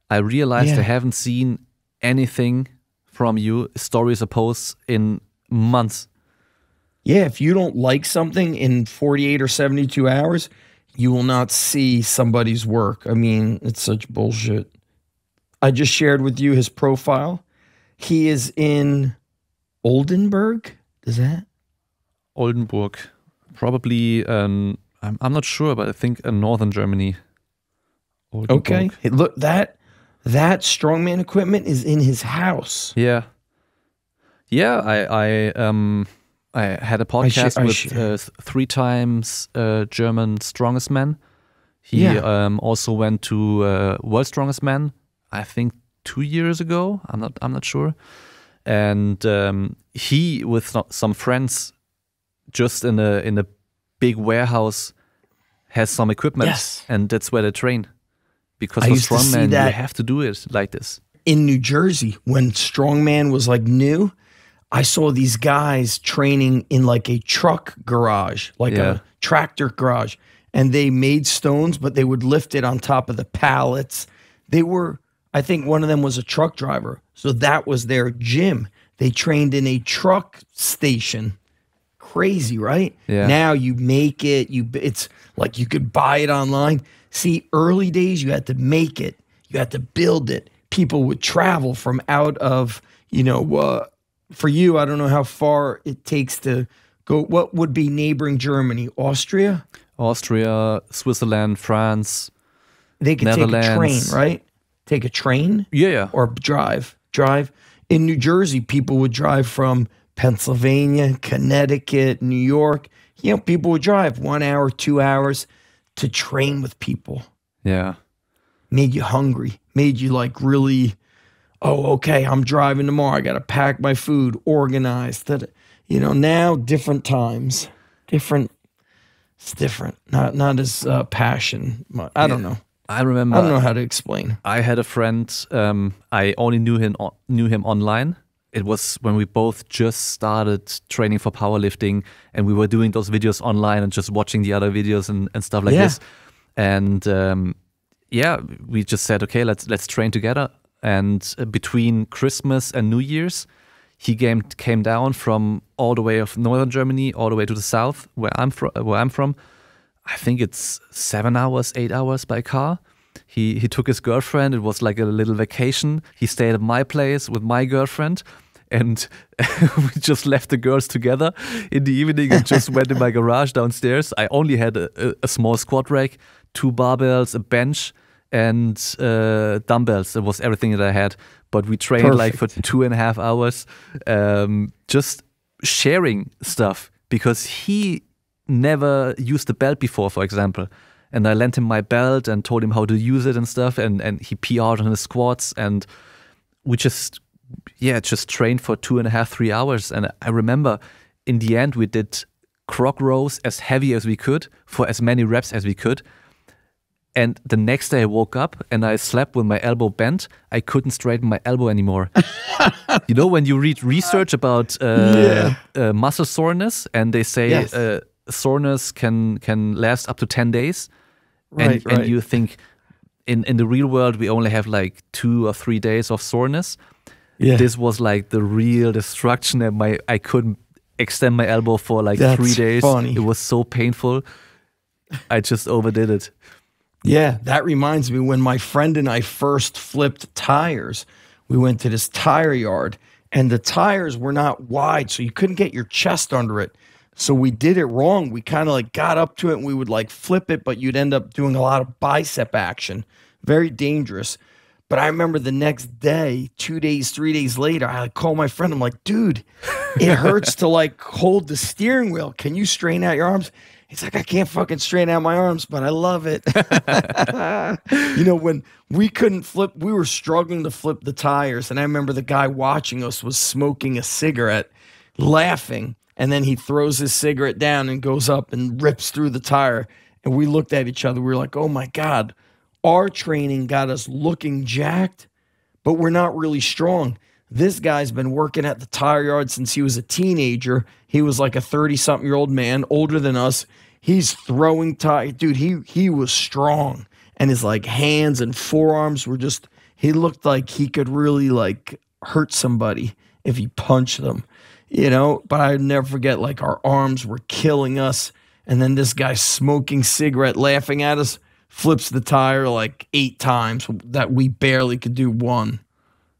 I realized I haven't seen anything from you, stories or posts, in months. Yeah, if you don't like something in 48 or 72 hours, you will not see somebody's work. I mean, it's such bullshit. I just shared with you his profile. He is in Oldenburg. Is that? Oldenburg. Probably, I'm not sure, but I think in northern Germany. Oldenburg. Okay. Hey, look, that Strongman equipment is in his house. Yeah. Yeah, I had a podcast with 3 times German strongest man. He also went to World Strongest Man, I think 2 years ago. I'm not sure. And he with some friends just in a big warehouse has some equipment, Yes. and that's where they train. Because I for used to see strongman, that. you have to do it like this. In New Jersey, when Strongman was like new, I saw these guys training in like a truck garage, like a tractor garage, and they made stones, but they would lift it on top of the pallets. They were, I think one of them was a truck driver. So that was their gym. They trained in a truck station. Crazy, right? Yeah. Now you make it, it's like you could buy it online. See, early days, you had to make it. You had to build it. People would travel from out of, for you, I don't know how far it takes to go. What would be neighboring Germany? Austria? Austria, Switzerland, France. They could take a train, Netherlands. right? Take a train? Yeah. Or drive. In New Jersey, people would drive from Pennsylvania, Connecticut, New York. People would drive 1 hour, 2 hours to train with people. Yeah. Made you hungry, made you like really, okay, I'm driving tomorrow. I got to pack my food, organized. Now different times, it's different. Not as passion. I don't know. I remember. I don't know how to explain. I had a friend. I only knew him online. It was when we both just started training for powerlifting, and we were doing those videos online and just watching the other videos and stuff like this. And we just said, okay, let's train together. And between Christmas and New Year's, he came down from all the way of northern Germany all the way to the south, where I'm from. I think it's 7 hours, 8 hours by car. He took his girlfriend. It was like a little vacation. He stayed at my place with my girlfriend, and we just left the girls together in the evening and just went in my garage downstairs. I only had a small squat rack, 2 barbells, a bench, and dumbbells. That was everything that I had. But we trained like for 2.5 hours, just sharing stuff, because he never used the belt before, for example. And I lent him my belt and told him how to use it and stuff. And he PR'd on his squats. And we just trained for 2.5, 3 hours. And I remember in the end, we did croc rows as heavy as we could for as many reps as we could. And the next day I woke up and I slept with my elbow bent. I couldn't straighten my elbow anymore. When you read research about muscle soreness, and they say soreness can last up to 10 days. Right. And you think in the real world, we only have like 2 or 3 days of soreness. Yeah. This was like the real destruction. And I couldn't extend my elbow for like That's 3 days. funny. It was so painful. I just overdid it. Yeah, that reminds me, when my friend and I first flipped tires, we went to this tire yard, and the tires were not wide, so you couldn't get your chest under it. So we did it wrong. We kind of like got up to it and we would like flip it, but you'd end up doing a lot of bicep action. Very dangerous. But I remember the next day, 2 days, 3 days later, I like call my friend. I'm like, dude, it hurts to like hold the steering wheel. Can you straighten out your arms? He's like, I can't fucking straighten out my arms, but I love it. When we couldn't flip, we were struggling to flip the tires. And I remember the guy watching us was smoking a cigarette, laughing. And then he throws his cigarette down and goes up and rips through the tire. And we looked at each other. We were like, oh my God, our training got us looking jacked, but we're not really strong. This guy's been working at the tire yard since he was a teenager. He was like a 30-something-year-old man, older than us. He's throwing tire. Dude, he was strong. And his like hands and forearms were just, he looked like he could really like hurt somebody if he punched them. But I'd never forget, like, our arms were killing us. And then this guy smoking cigarette, laughing at us, flips the tire like 8 times that we barely could do 1.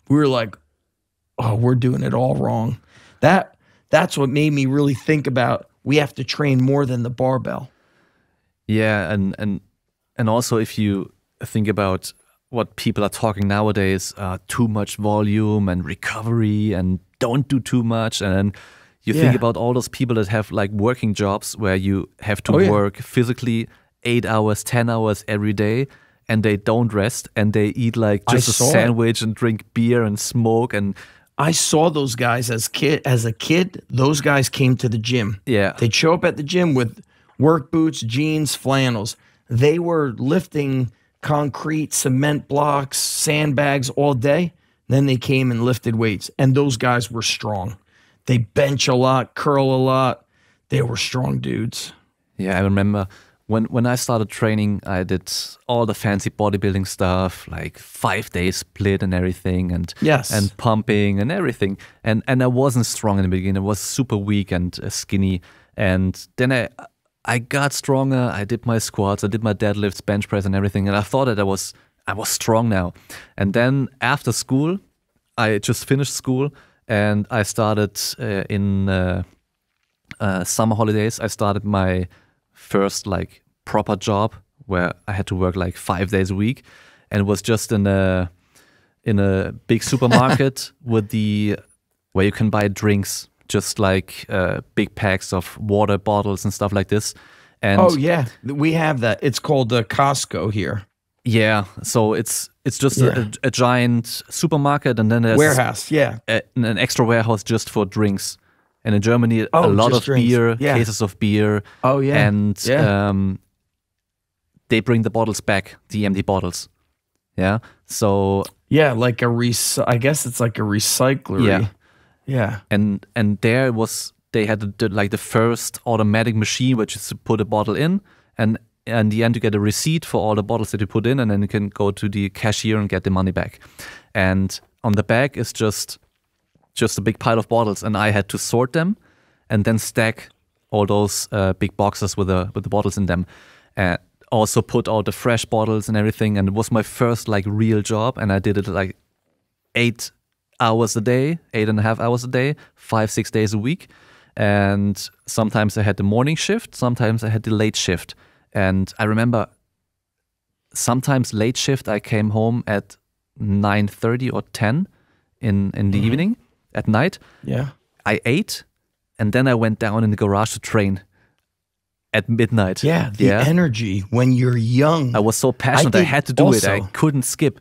We were like, oh, we're doing it all wrong. That's what made me really think about, we have to train more than the barbell. Yeah, and also if you think about what people are talking nowadays, too much volume and recovery and don't do too much. And then you think about all those people that have like working jobs where you have to work physically 8 hours, 10 hours every day, and they don't rest, and they eat like just a sandwich and drink beer and smoke. And I saw those guys as a kid. Those guys came to the gym. Yeah. They'd show up at the gym with work boots, jeans, flannels. They were lifting concrete, cement blocks, sandbags all day. Then they came and lifted weights, and those guys were strong. They bench a lot, curl a lot. They were strong dudes. Yeah, I remember when I started training, I did all the fancy bodybuilding stuff, like 5-day split and everything, and pumping and everything. And I wasn't strong in the beginning. I was super weak and skinny. And then I got stronger. I did my squats, I did my deadlifts, bench press, and everything. And I thought that I was strong now. And then after school, I just finished school, and I started in summer holidays. I started my first like proper job where I had to work like 5 days a week, and it was just in a big supermarket where you can buy drinks, just like big packs of water bottles and stuff like this. And we have that. It's called Costco here. Yeah, so it's just a giant supermarket, and then there's warehouse. An extra warehouse just for drinks. And in Germany, a lot of drinks. beer, cases of beer. Oh, yeah. And they bring the bottles back, the empty bottles. Yeah. So. Yeah, like I guess it's like a recycler. Yeah. Yeah. And they had the first automatic machine which is to put a bottle in, and in the end you get a receipt for all the bottles that you put in, and then you can go to the cashier and get the money back. And on the back is just a big pile of bottles, and I had to sort them and then stack all those big boxes with the bottles in them. Also put out the fresh bottles and everything, and it was my first like real job, and I did it like 8.5 hours a day, 5-6 days a week. And sometimes I had the morning shift, sometimes I had the late shift. And I remember sometimes late shift I came home at 9:30 or 10 in the evening. At night, I ate, and then I went down in the garage to train at midnight. Yeah, the energy when you're young. I was so passionate. I had to do it. I couldn't skip.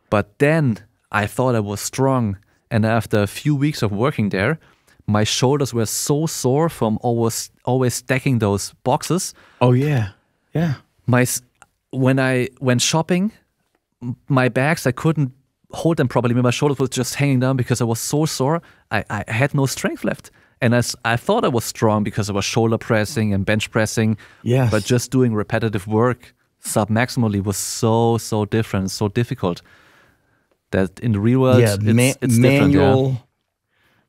But then I thought I was strong, and after a few weeks of working there, my shoulders were so sore from always stacking those boxes. Oh yeah, yeah. When I went shopping, my bags I couldn't hold them properly. My shoulders were just hanging down because I was so sore. I had no strength left. And I thought I was strong because I was shoulder pressing and bench pressing. Yes. But just doing repetitive work sub-maximally was so different, so difficult. That in the real world, it's different.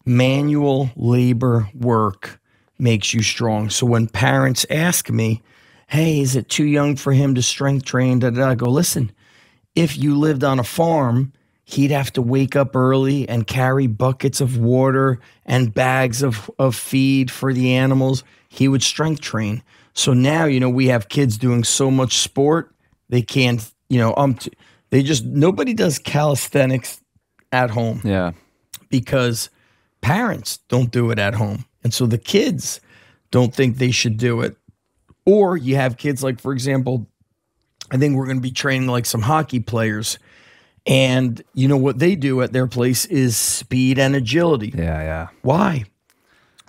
Manual labor work makes you strong. So when parents ask me, hey, is it too young for him to strength train? I go, listen, if you lived on a farm, he'd have to wake up early and carry buckets of water and bags of feed for the animals. He would strength train. So now, we have kids doing so much sport, they can't, nobody does calisthenics at home. Yeah. Because parents don't do it at home. And so the kids don't think they should do it. Or you have kids like, for example, I think we're going to be training like some hockey players. And what they do at their place is speed and agility. Yeah. Why?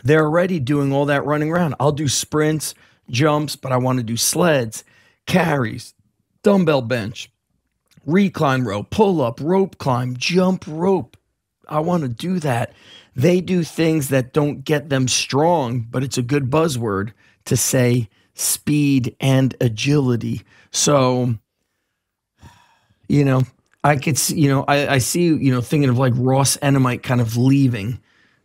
They're already doing all that running around. I'll do sprints, jumps, but I want to do sleds, carries, dumbbell bench, recline row, pull up, rope climb, jump rope. I want to do that. They do things that don't get them strong, but it's a good buzzword to say speed and agility. So, I could see, I see, thinking of like Ross Enamite kind of leaving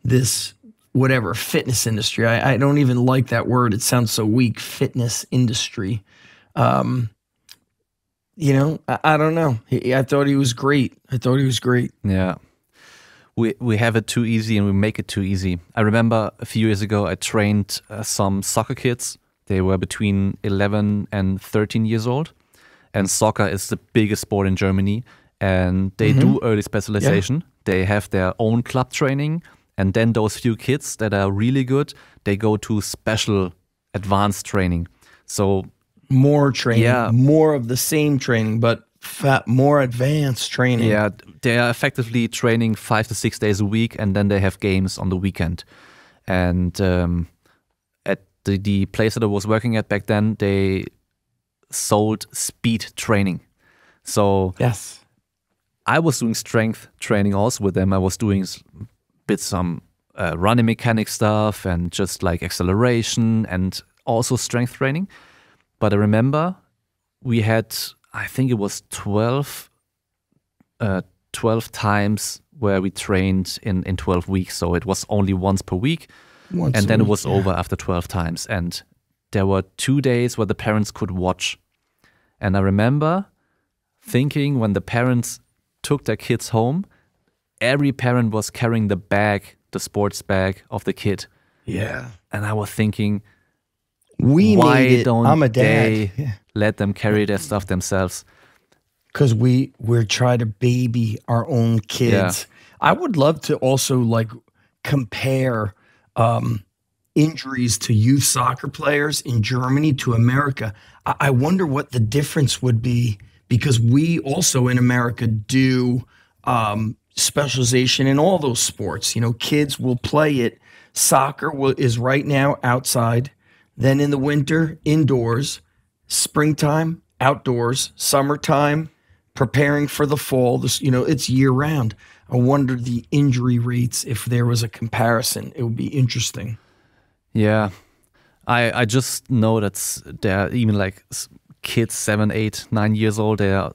this fitness industry. I don't even like that word. It sounds so weak, fitness industry. I don't know. I thought he was great. Yeah. We have it too easy and we make it too easy. I remember a few years ago, I trained some soccer kids. They were between 11 and 13 years old. And soccer is the biggest sport in Germany. And they do early specialization. Yeah. They have their own club training. And then those few kids that are really good, they go to special advanced training. So more training, more of the same training, but more advanced training. Yeah, they are effectively training 5 to 6 days a week, and then they have games on the weekend. And the place that I was working at back then, they sold speed training. So Yes. I was doing strength training also with them. I was doing some running mechanic stuff and just like acceleration and also strength training. But I remember we had, I think it was 12 times where we trained in 12 weeks. So it was only once per week. And then it was over after 12 times. And there were 2 days where the parents could watch. And I remember thinking when the parents took their kids home, every parent was carrying the sports bag of the kid. Yeah. And I was thinking, why why don't I'm a dad. they let them carry their stuff themselves? Because we're trying to baby our own kids. I would love to also like compare injuries to youth soccer players in Germany to America. I wonder what the difference would be, because we also in America do specialization in all those sports. You know, kids will play it. Soccer is right now outside, then in the winter, indoors, springtime, outdoors, summertime, preparing for the fall. This, you know, it's year round. I wonder the injury rates, if there was a comparison. It would be interesting. Yeah. I just know that there are even like kids 7, 8, 9 years old, they are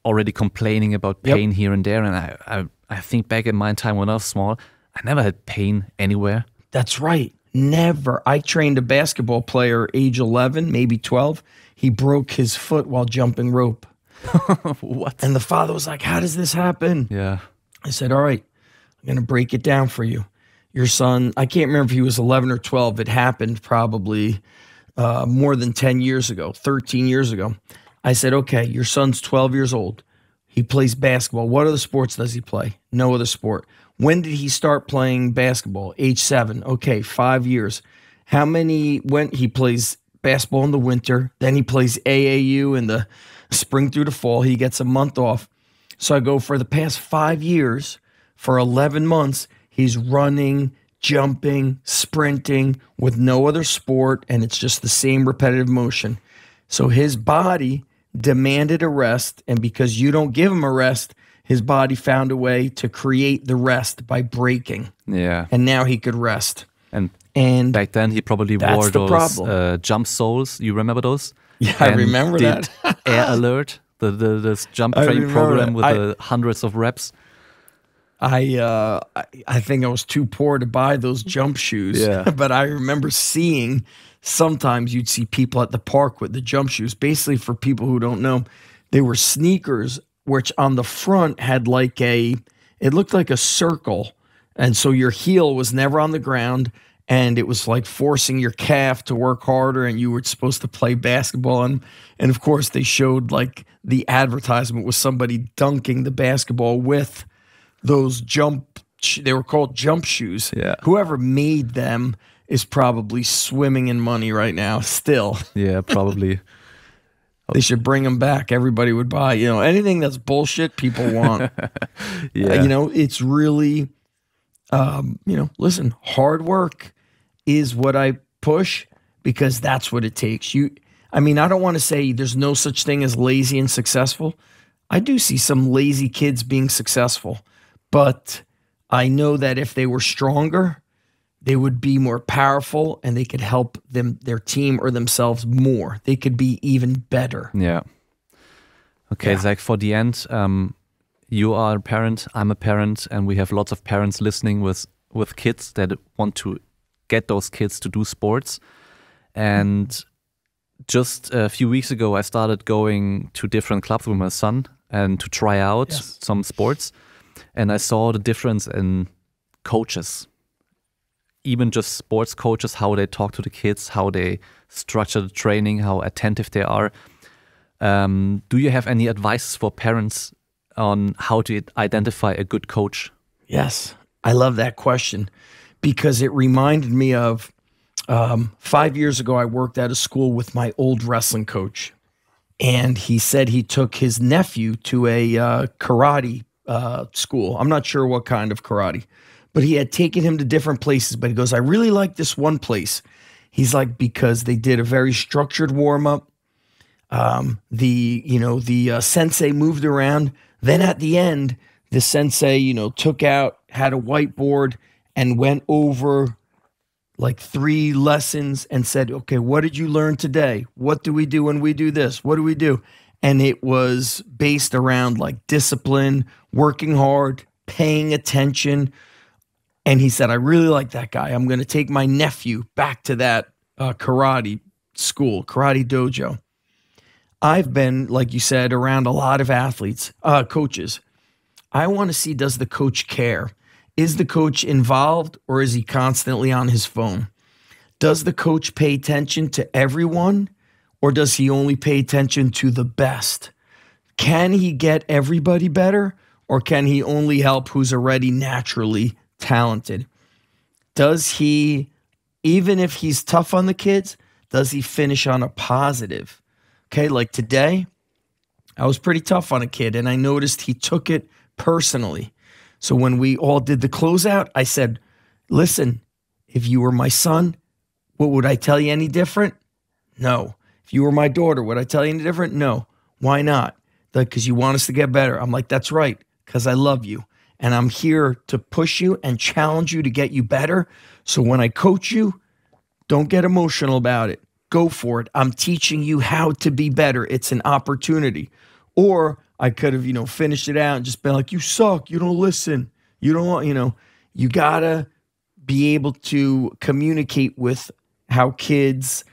already complaining about pain here and there. And I think back in my time when I was small, I never had pain anywhere. That's right. Never. I trained a basketball player age 11, maybe 12. He broke his foot while jumping rope. What? And the father was like, how does this happen? Yeah. I said, all right, I'm going to break it down for you. Your son, I can't remember if he was 11 or 12. It happened probably more than 10 years ago, 13 years ago. I said, okay, your son's 12 years old. He plays basketball. What other sports does he play? No other sport. When did he start playing basketball? Age 7. Okay, 5 years. How many, when he plays basketball in the winter, then he plays AAU in the spring through the fall. He gets a month off. So I go, for the past 5 years, for 11 months, he's running, jumping, sprinting with no other sport, and it's just the same repetitive motion. So his body demanded a rest, and because you don't give him a rest, his body found a way to create the rest by breaking. Yeah. And now he could rest. And back then he probably wore those jump soles. You remember those? Yeah, I remember that. Air Alert, this jump training program with the hundreds of reps. I think I was too poor to buy those jump shoes. Yeah. But I remember seeing, sometimes you'd see people at the park with the jump shoes. Basically, for people who don't know, they were sneakers, which on the front had like it looked like a circle. And so your heel was never on the ground, and it was like forcing your calf to work harder, and you were supposed to play basketball. And of course, they showed like the advertisement was somebody dunking the basketball with those they were called jump shoes. Yeah. Whoever made them is probably swimming in money right now still. Yeah, probably. They should bring them back. Everybody would buy, you know, anything that's bullshit people want. Yeah. You know, it's really, you know, listen, hard work is what I push, because that's what it takes. I mean, I don't want to say there's no such thing as lazy and successful. I do see some lazy kids being successful, but I know that if they were stronger, they would be more powerful, and they could help their team or themselves more. They could be even better. Yeah. Okay, Yeah. Zach, for the end, you are a parent, I'm a parent, and we have lots of parents listening with kids that want to get those kids to do sports. And just a few weeks ago, I started going to different clubs with my son and to try out some sports. And I saw the difference in coaches, even just sports coaches, how they talk to the kids, how they structure the training, how attentive they are. Do you have any advice for parents on how to identify a good coach? Yes, I love that question, because it reminded me of 5 years ago, I worked at a school with my old wrestling coach, and he said he took his nephew to a karate school. I'm not sure what kind of karate, but he had taken him to different places. But he goes, I really like this one place. He's like, because they did a very structured warm-up. The sensei moved around. Then at the end, the sensei, had a whiteboard and went over like 3 lessons and said, okay, what did you learn today? What do we do when we do this? What do we do? And it was based around like discipline, working hard, paying attention. And he said, I really like that guy. I'm going to take my nephew back to that karate school, karate dojo. I've been, like you said, around a lot of athletes, coaches. I want to see, does the coach care? Is the coach involved, or is he constantly on his phone? Does the coach pay attention to everyone, or does he only pay attention to the best? Can he get everybody better, or can he only help who's already naturally talented? Does he, even if he's tough on the kids, does he finish on a positive? Okay, like today, I was pretty tough on a kid, and I noticed he took it personally. So when we all did the closeout, I said, listen, if you were my son, what would I tell you any different? No. If you were my daughter, would I tell you any different? No. Why not? Because you want us to get better. I'm like, that's right, because I love you. And I'm here to push you and challenge you to get you better. So when I coach you, don't get emotional about it. Go for it. I'm teaching you how to be better. It's an opportunity. Or I could have, finished it out and just been like, you suck. You don't listen. You don't want, you gotta be able to communicate with how kids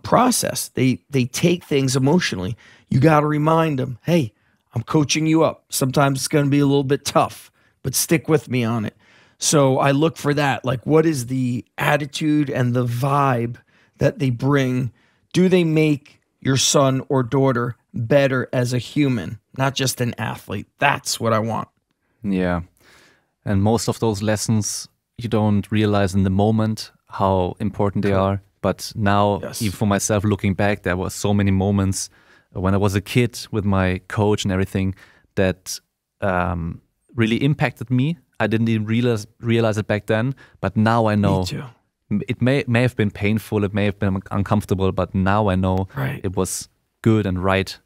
process. They take things emotionally. You got to remind them, hey, I'm coaching you up. Sometimes it's going to be a little bit tough, but stick with me on it. So I look for that. Like, what is the attitude and the vibe that they bring? Do they make your son or daughter better as a human, not just an athlete? That's what I want. Yeah. And most of those lessons, you don't realize in the moment how important they are. But now, even for myself, looking back, there were so many moments when I was a kid with my coach and everything that really impacted me. I didn't even realize it back then, but now I know. Me too. It may have been painful, it may have been uncomfortable, but now I know it was good and right.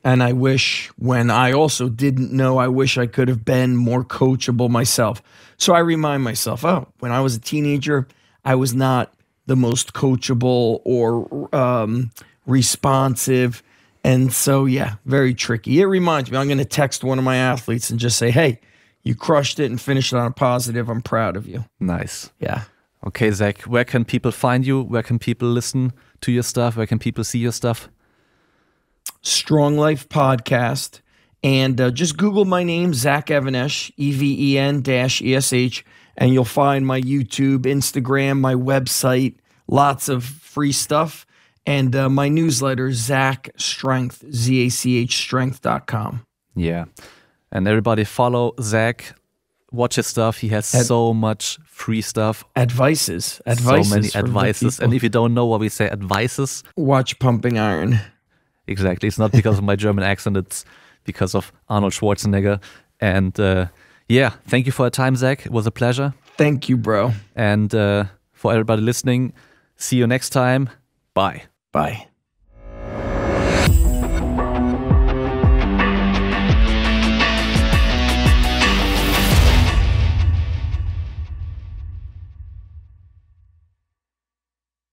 And I wish, when I also didn't know, I wish I could have been more coachable myself. So I remind myself, when I was a teenager, I was not the most coachable or responsive. And so, very tricky. It reminds me, I'm going to text one of my athletes and just say, hey, you crushed it and finished it on a positive. I'm proud of you. Nice. Yeah. Okay, Zach, where can people find you? Where can people listen to your stuff? Where can people see your stuff? Strong Life Podcast. And just Google my name, Zach Even-Esh, Even-Esh, and you'll find my YouTube, Instagram, my website, lots of free stuff. And my newsletter, Zach Strength, ZACH Strength.com. Yeah. And everybody follow Zach. Watch his stuff. He has so much free stuff. Advices. So many advices. And if you don't know what we say, advices. Watch Pumping Iron. Exactly. It's not because of my German accent. It's because of Arnold Schwarzenegger. And thank you for your time, Zach. It was a pleasure. Thank you, bro. And for everybody listening, see you next time. Bye. Bye.